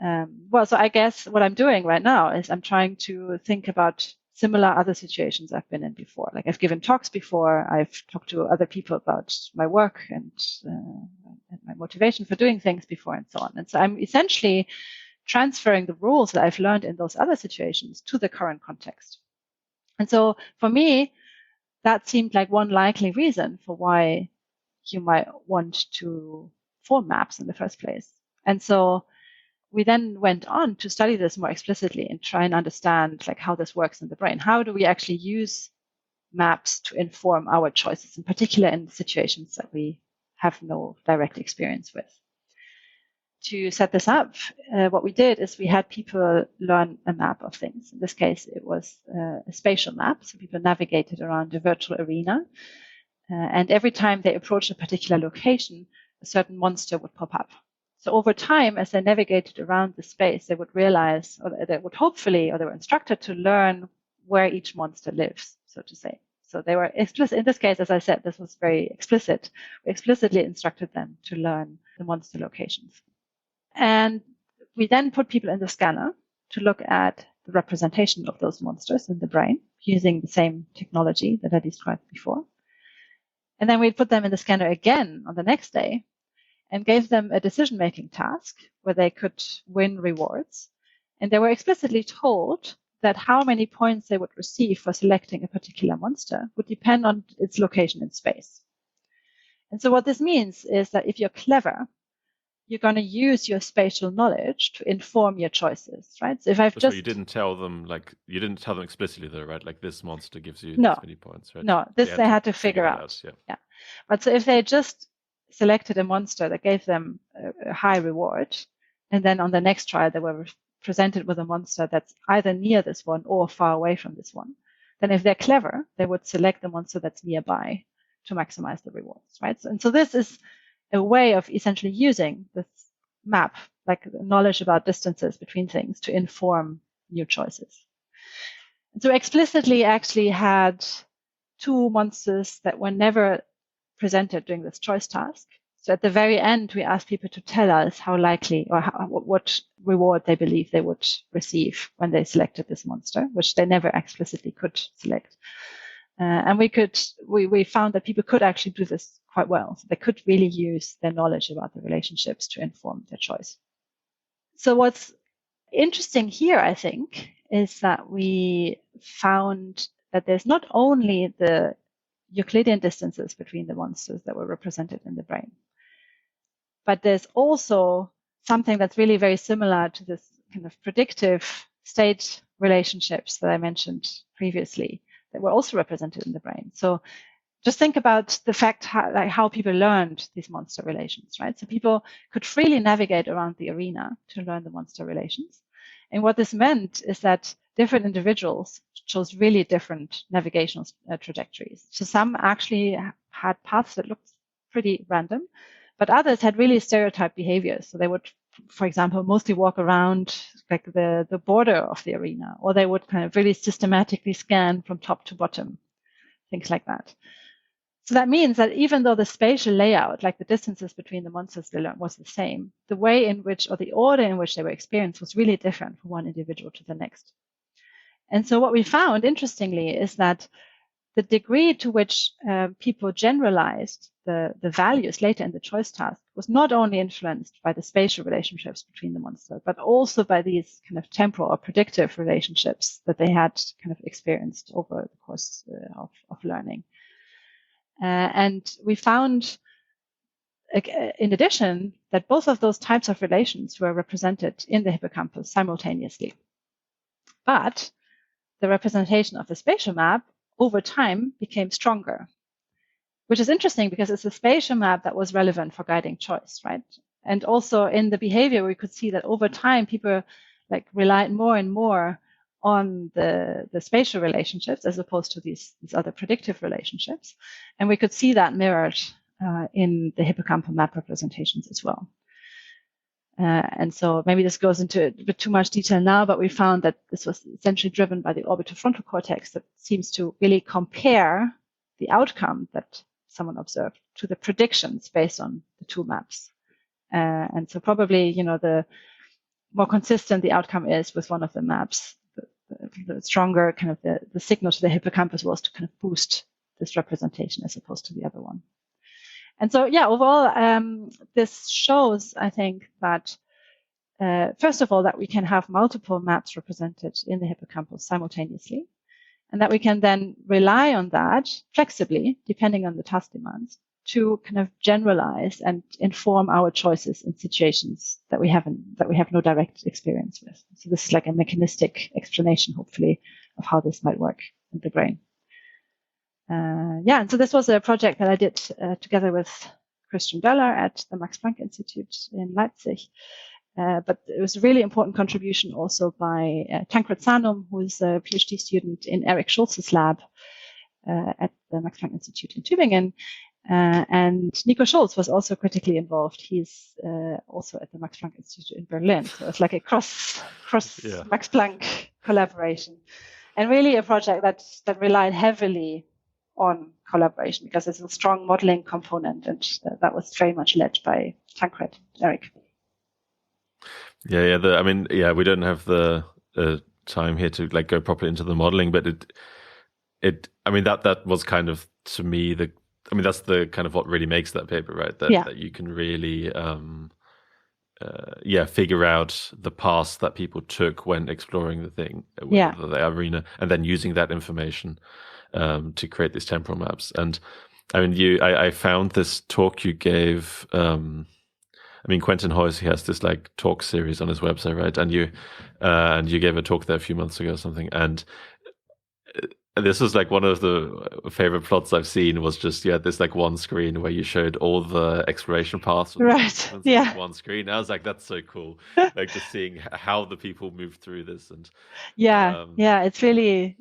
Well, so I guess what I'm doing right now is I'm trying to think about similar other situations I've been in before. Like I've given talks before, I've talked to other people about my work and my motivation for doing things before and so on. And so I'm essentially transferring the rules that I've learned in those other situations to the current context. And so for me, that seemed like one likely reason for why you might want to form maps in the first place. And so we then went on to study this more explicitly and try and understand like how this works in the brain. How do we actually use maps to inform our choices, in particular in situations that we have no direct experience with? To set this up, what we did is we had people learn a map of things. In this case, it was a spatial map. So people navigated around a virtual arena. And every time they approached a particular location, a certain monster would pop up. So over time, as they navigated around the space, they would realize, or they would hopefully, or they were instructed to learn where each monster lives, so to say. So they were explicit. In this case, as I said, this was very explicit. We explicitly instructed them to learn the monster locations. And we then put people in the scanner to look at the representation of those monsters in the brain using the same technology that I described before. And then we put them in the scanner again on the next day and gave them a decision-making task where they could win rewards. And they were explicitly told that how many points they would receive for selecting a particular monster would depend on its location in space. And so what this means is that if you're clever, you're going to use your spatial knowledge to inform your choices, right? So if So you didn't tell them explicitly though, right? Like this monster gives you this many points, right? No, this they had to figure out. Yeah. But so if they just selected a monster that gave them a high reward, and then on the next trial they were presented with a monster that's either near this one or far away from this one, then if they're clever, they would select the monster that's nearby to maximize the rewards, right? And so this is a way of essentially using this map, like knowledge about distances between things, to inform new choices. And so explicitly actually had two monsters that were never presented during this choice task. So at the very end, we asked people to tell us how likely or what reward they believe they would receive when they selected this monster, which they never explicitly could select. And we found that people could actually do this quite well. So they could really use their knowledge about the relationships to inform their choice. So what's interesting here, I think, is that we found that there's not only the Euclidean distances between the monsters that were represented in the brain, but there's also something that's really very similar to this kind of predictive state relationships that I mentioned previously that were also represented in the brain. So just think about the fact how people learned these monster relations, right? So people could freely navigate around the arena to learn the monster relations. And what this meant is that different individuals chose really different navigational trajectories. So some actually had paths that looked pretty random, but others had really stereotyped behaviors. So they would, for example, mostly walk around like the border of the arena, or they would kind of really systematically scan from top to bottom, things like that. So that means that even though the spatial layout, like the distances between the monsters they learned, was the same, the way in which, or the order in which they were experienced was really different from one individual to the next. And so what we found, interestingly, is that the degree to which people generalized the values later in the choice task was not only influenced by the spatial relationships between the monsters, but also by these kind of temporal or predictive relationships that they had kind of experienced over the course of learning. And we found, in addition, that both of those types of relations were represented in the hippocampus simultaneously. But the representation of the spatial map over time became stronger, which is interesting because it's a spatial map that was relevant for guiding choice, right? And also in the behavior, we could see that over time, people like relied more and more on the spatial relationships as opposed to these other predictive relationships. And we could see that mirrored in the hippocampal map representations as well. And so maybe this goes into a bit too much detail now, but we found that this was essentially driven by the orbitofrontal cortex that seems to really compare the outcome that someone observed to the predictions based on the two maps. And so probably, the more consistent the outcome is with one of the maps, the stronger kind of the signal to the hippocampus was to kind of boost this representation as opposed to the other one. And so, overall, this shows, I think, that first of all, that we can have multiple maps represented in the hippocampus simultaneously, and that we can then rely on that flexibly, depending on the task demands, to kind of generalize and inform our choices in situations that we have no direct experience with. So this is like a mechanistic explanation, hopefully, of how this might work in the brain. And so this was a project that I did together with Christian Döller at the Max Planck Institute in Leipzig. But it was a really important contribution also by Tancred Sanum, who is a PhD student in Eric Schulz's lab at the Max Planck Institute in Tübingen. And Nico Schulz was also critically involved. He's also at the Max Planck Institute in Berlin. So it's like a cross Max Planck collaboration. And really a project that relied heavily on collaboration because there's a strong modeling component, and that was very much led by Tancred, Eric. We don't have the time here to like go properly into the modeling, but that was kind of, to me, that's the kind of what really makes that paper, right? That you can really figure out the path that people took when exploring the arena, and then using that information to create these temporal maps. And I found this talk you gave. Quentin Hoyce, he has this like talk series on his website, right? And you gave a talk there a few months ago or something. And this was like one of the favorite plots I've seen, was just this like one screen where you showed all the exploration paths, right? Yeah, one screen. I was like, that's so cool, like just seeing how the people moved through this. And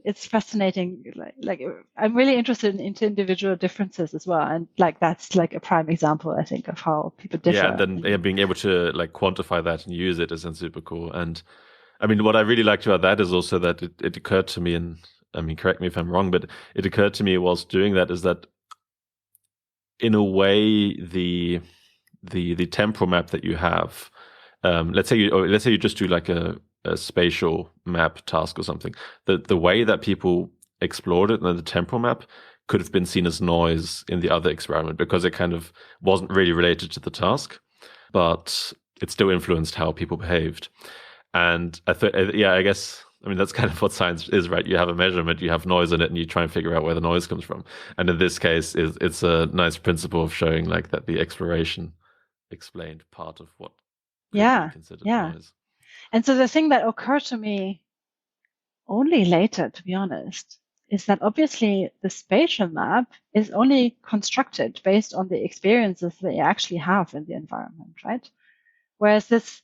it's fascinating. Like I'm really interested in individual differences as well, and like that's like a prime example, I think, of how people differ. Yeah, and then being able to like quantify that and use it is then super cool. And what I really liked about that is also that it occurred to me, and correct me if I'm wrong, but it occurred to me whilst doing that, is that in a way the temporal map that you have, let's say you just do like a spatial map task or something, the way that people explored it in the temporal map could have been seen as noise in the other experiment, because it kind of wasn't really related to the task, but it still influenced how people behaved. And I thought, I guess, that's kind of what science is, right? You have a measurement, you have noise in it, and you try and figure out where the noise comes from. And in this case, it's a nice principle of showing like that the exploration explained part of what could be considered noise. And so the thing that occurred to me only later, to be honest, is that obviously the spatial map is only constructed based on the experiences that you actually have in the environment, right? Whereas this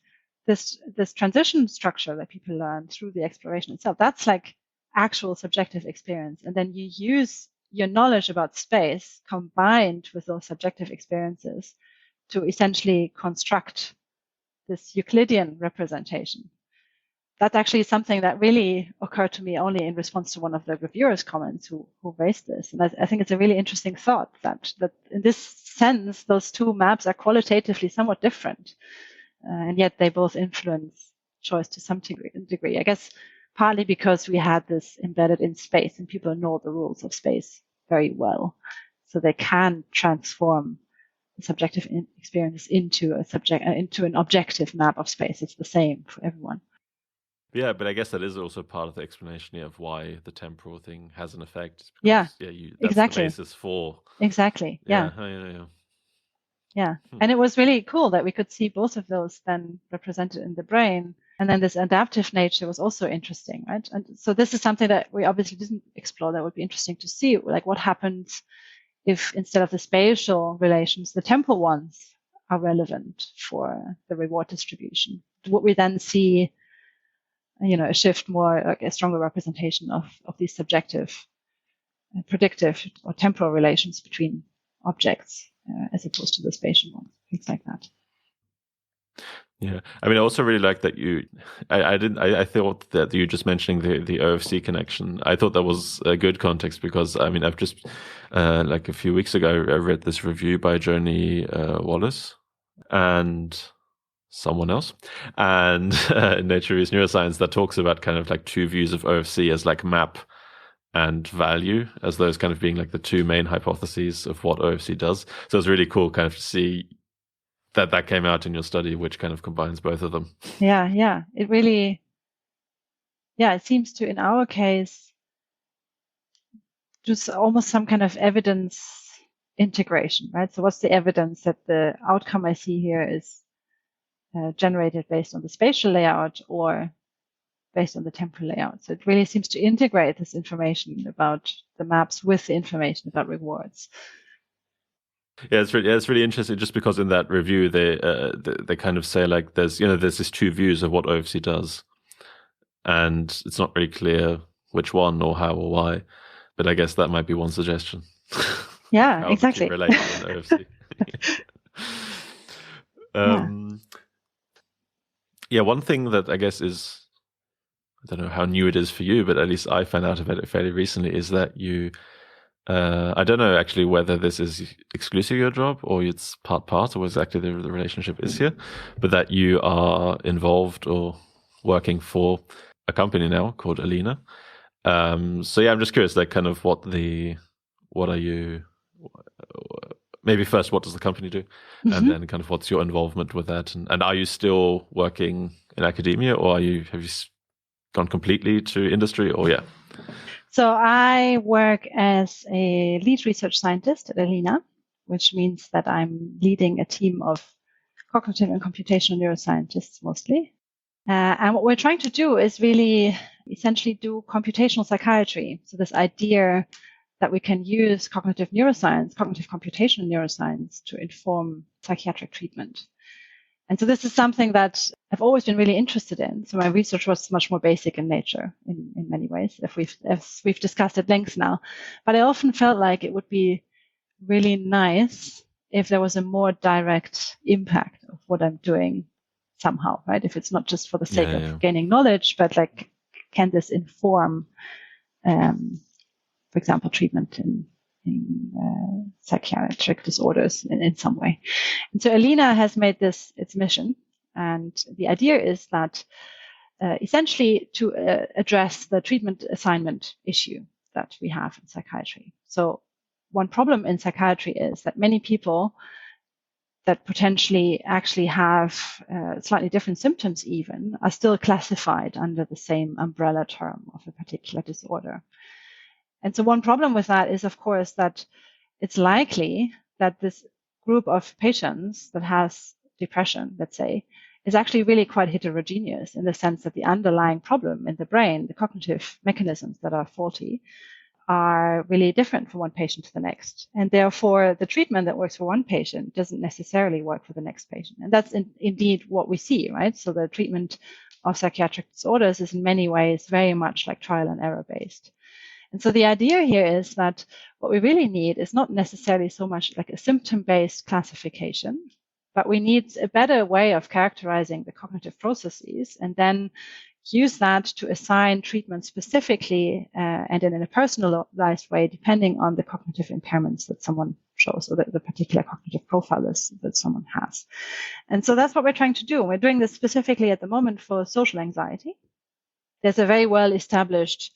transition structure that people learn through the exploration itself, that's like actual subjective experience. And then you use your knowledge about space combined with those subjective experiences to essentially construct this Euclidean representation. That's actually something that really occurred to me only in response to one of the reviewers' comments who raised this. And I think it's a really interesting thought that in this sense, those two maps are qualitatively somewhat different. And yet they both influence choice to some degree. I guess partly because we had this embedded in space, and people know the rules of space very well, so they can transform the subjective experience into an objective map of space. It's the same for everyone. Yeah, but I guess that is also part of the explanation of why the temporal thing has an effect. Because, that's exactly. the basis for. Exactly. Yeah. Yeah. And it was really cool that we could see both of those then represented in the brain. And then this adaptive nature was also interesting, right? And so this is something that we obviously didn't explore. That would be interesting to see, like what happens if instead of the spatial relations, the temporal ones are relevant for the reward distribution. Would we then see, a shift more, like a stronger representation of these subjective, predictive or temporal relations between objects? As opposed to the spatial ones, things like that. Yeah, I mean, I also really like that I thought that you just mentioning the OFC connection. I thought that was a good context because I mean, I've just like a few weeks ago, I read this review by Joni Wallace and someone else, and in Nature Reviews Neuroscience that talks about kind of like two views of OFC as like map and value, as those kind of being like the two main hypotheses of what OFC does. So it's really cool kind of to see that came out in your study, which kind of combines both of them. Yeah. It really, it seems to, in our case, just almost some kind of evidence integration, right? So what's the evidence that the outcome I see here is generated based on the spatial layout or based on the temporal layout? So it really seems to integrate this information about the maps with the information about rewards. Yeah, it's really interesting. Just because in that review they kind of say like there's this two views of what OFC does, and it's not really clear which one or how or why. But I guess that might be one suggestion. Yeah, exactly. Related in OFC. Yeah, one thing that I guess is, I don't know how new it is for you, but at least I found out about it fairly recently, is that you. I don't know actually whether this is exclusively your job or it's part or what exactly the relationship is here, but that you are involved or working for a company now called Alena. So yeah, I'm just curious, like kind of what are you, maybe first, what does the company do? And then kind of what's your involvement with that? And are you still working in academia, or have you gone completely to industry, or yeah? So I work as a lead research scientist at Alena, which means that I'm leading a team of cognitive and computational neuroscientists mostly. And what we're trying to do is really essentially do computational psychiatry. So this idea that we can use cognitive neuroscience, cognitive computational neuroscience to inform psychiatric treatment. And so this is something that I've always been really interested in. So my research was much more basic in nature in many ways, as we've discussed at length now. But I often felt like it would be really nice if there was a more direct impact of what I'm doing somehow, right? If it's not just for the sake of gaining knowledge, but like, can this inform, for example, treatment in psychiatric disorders in some way. And so Alena has made this its mission. And the idea is that essentially to address the treatment assignment issue that we have in psychiatry. So one problem in psychiatry is that many people that potentially actually have slightly different symptoms even are still classified under the same umbrella term of a particular disorder. And so one problem with that is, of course, that it's likely that this group of patients that has depression, let's say, is actually really quite heterogeneous in the sense that the underlying problem in the brain, the cognitive mechanisms that are faulty, are really different from one patient to the next. And therefore, the treatment that works for one patient doesn't necessarily work for the next patient. And that's indeed what we see, right? So the treatment of psychiatric disorders is in many ways very much like trial and error based. And so the idea here is that what we really need is not necessarily so much like a symptom-based classification, but we need a better way of characterizing the cognitive processes and then use that to assign treatment specifically and in a personalized way, depending on the cognitive impairments that someone shows or the particular cognitive profile that someone has. And so that's what we're trying to do. We're doing this specifically at the moment for social anxiety. There's a very well-established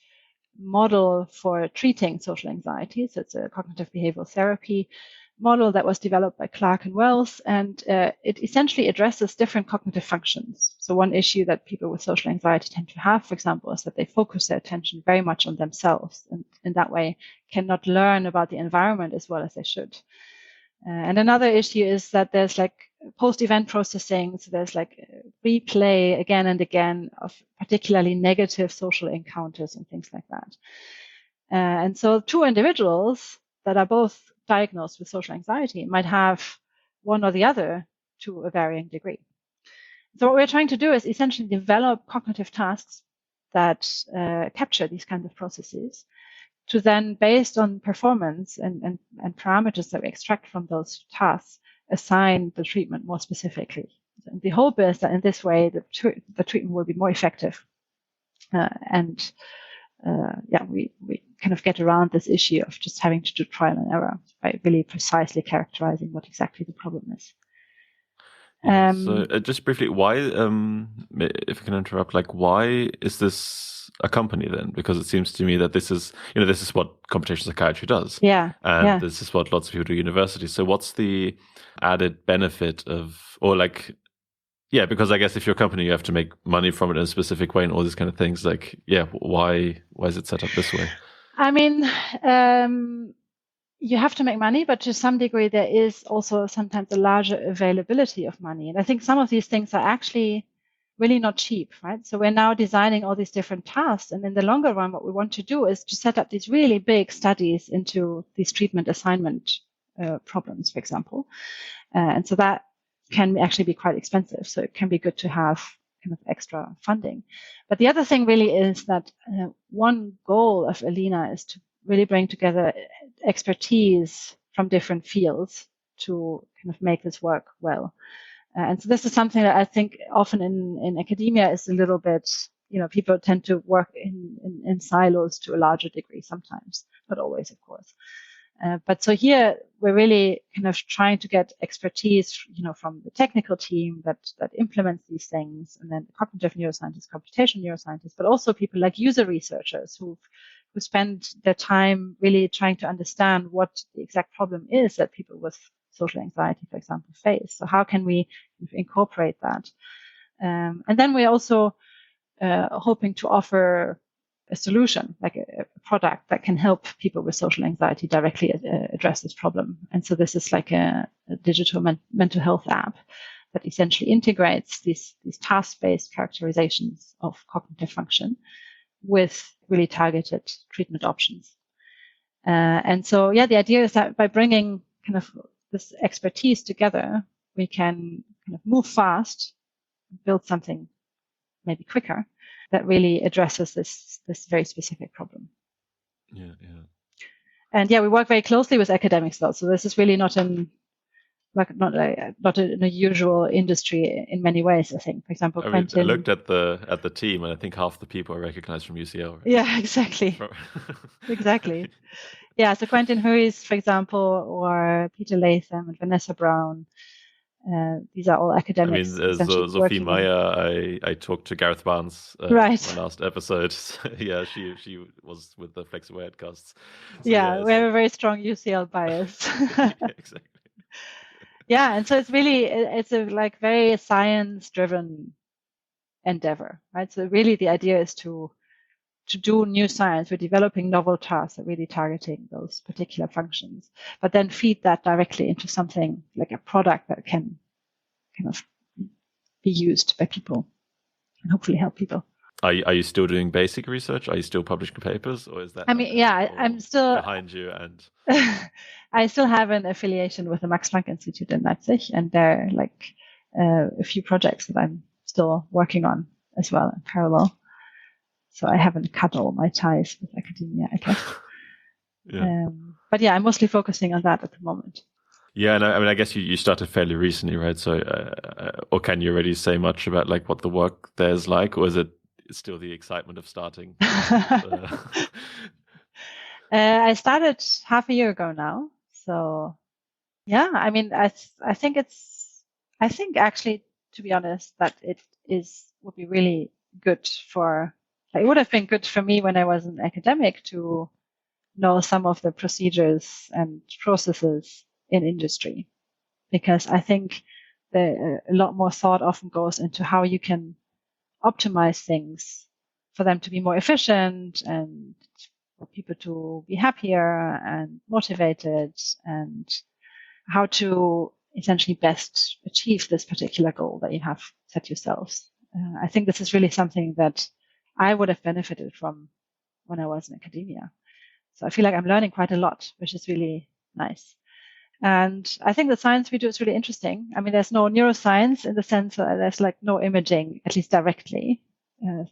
model for treating social anxiety. So it's a cognitive behavioral therapy model that was developed by Clark and Wells, and it essentially addresses different cognitive functions. So one issue that people with social anxiety tend to have, for example, is that they focus their attention very much on themselves, and in that way cannot learn about the environment as well as they should. And another issue is that there's like post-event processing. So there's like replay again and again of particularly negative social encounters and things like that. And so two individuals that are both diagnosed with social anxiety might have one or the other to a varying degree. So what we're trying to do is essentially develop cognitive tasks that capture these kinds of processes to then, based on performance and parameters that we extract from those tasks, assign the treatment more specifically. And the hope is that in this way, the treatment will be more effective. We kind of get around this issue of just having to do trial and error by really precisely characterizing what exactly the problem is. So just briefly, why, if I can interrupt, like, why is this a company then? Because it seems to me that this is what computational psychiatry does. Yeah. And this is what lots of people do at university. So what's the added benefit because I guess if you're a company, you have to make money from it in a specific way and all these kind of things. Like, why is it set up this way? I mean, you have to make money, but to some degree, there is also sometimes a larger availability of money. And I think some of these things are actually really not cheap, right? So we're now designing all these different tasks. And in the longer run, what we want to do is to set up these really big studies into these treatment assignment problems, for example. And so that can actually be quite expensive. So it can be good to have kind of extra funding. But the other thing really is that one goal of Alena is to really bring together expertise from different fields to kind of make this work well. And so this is something that I think often in academia is a little bit, people tend to work in silos to a larger degree sometimes, not always, of course. But so here we're really kind of trying to get expertise, from the technical team that implements these things, and then the cognitive neuroscientists, computational neuroscientists, but also people like user researchers who spend their time really trying to understand what the exact problem is that people with social anxiety, for example, face. So how can we incorporate that? And then we're also hoping to offer a solution, like a product that can help people with social anxiety directly address this problem. And so this is like a digital mental health app that essentially integrates these task-based characterizations of cognitive function with really targeted treatment options. And so, the idea is that by bringing kind of this expertise together, we can kind of move fast, build something maybe quicker that really addresses this very specific problem. Yeah. And we work very closely with academics though. So this is really not in a usual industry in many ways, I think. For example, Quentin. I looked at the team, and I think half the people are recognized from UCL. Right? Yeah, exactly. Exactly. Yeah, so Quentin Huys, for example, or Peter Latham and Vanessa Brown. These are all academics. Sophie Meyer, I talked to Gareth Barnes right. in my last episode. She was with the Flexible Headcasts. We have a very strong UCL bias. Exactly. And so it's a very science-driven endeavor, right? So really the idea is to do new science. We're developing novel tasks that really targeting those particular functions, but then feed that directly into something like a product that can kind of be used by people and hopefully help people. Are you still doing basic research? Are you still publishing papers, or is that? I'm still behind you, and I still have an affiliation with the Max Planck Institute in Leipzig, and there are a few projects that I'm still working on as well in parallel. So I haven't cut all my ties with academia, I guess. But I'm mostly focusing on that at the moment. Yeah, and I guess you started fairly recently, right? So, or can you already say much about like what the work there is like, or is it still the excitement of starting? I started half a year ago now. So, I think actually, to be honest, that would be really good for. It would have been good for me when I was an academic to know some of the procedures and processes in industry, because I think a lot more thought often goes into how you can optimize things for them to be more efficient and for people to be happier and motivated, and how to essentially best achieve this particular goal that you have set yourselves. I think this is really something that I would have benefited from when I was in academia. So I feel like I'm learning quite a lot, which is really nice. And I think the science we do is really interesting. I mean, there's no neuroscience in the sense that there's like no imaging, at least directly,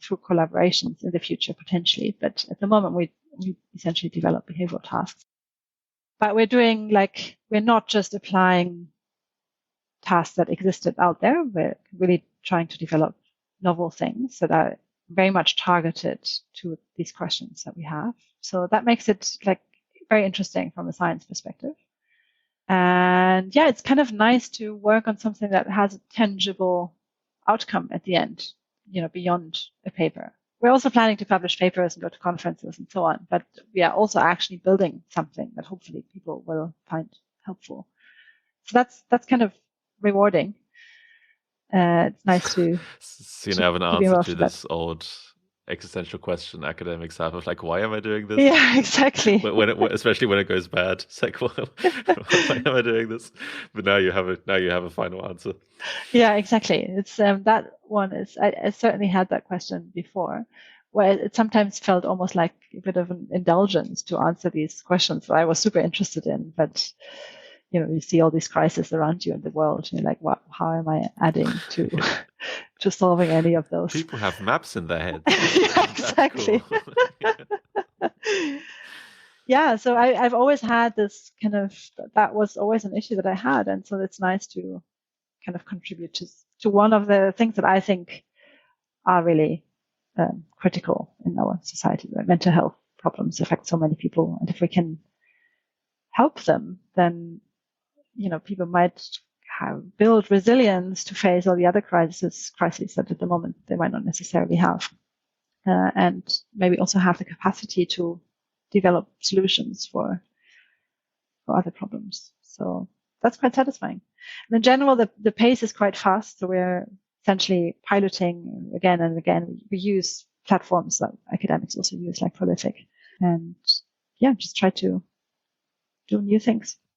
through collaborations in the future potentially. But at the moment, we essentially develop behavioral tasks. But we're not just applying tasks that existed out there. We're really trying to develop novel things that are very much targeted to these questions that we have. So that makes it like very interesting from a science perspective. And yeah, it's kind of nice to work on something that has a tangible outcome at the end, beyond a paper. We're also planning to publish papers and go to conferences and so on, but we are also actually building something that hopefully people will find helpful. So that's kind of rewarding. It's nice to. So you have an answer to this old existential question academics have of like, why am I doing this? Yeah, exactly. Especially when it goes bad, it's like, well, why am I doing this? But now you have a final answer. Yeah, exactly. It's that one is. I certainly had that question before, where it sometimes felt almost like a bit of an indulgence to answer these questions that I was super interested in, but you see all these crises around you in the world, and you're like, wow, how am I adding to to solving any of those? People have maps in their heads. Yeah, exactly. Cool. Yeah, so I've always had this kind of, that was always an issue that I had, and so it's nice to kind of contribute to one of the things that I think are really critical in our society. Mental health problems affect so many people, and if we can help them, then people might build resilience to face all the other crises that at the moment they might not necessarily have, and maybe also have the capacity to develop solutions for other problems. So that's quite satisfying. And in general, the pace is quite fast. So we're essentially piloting again and again. We use platforms that academics also use, like Prolific, and just try to do new things.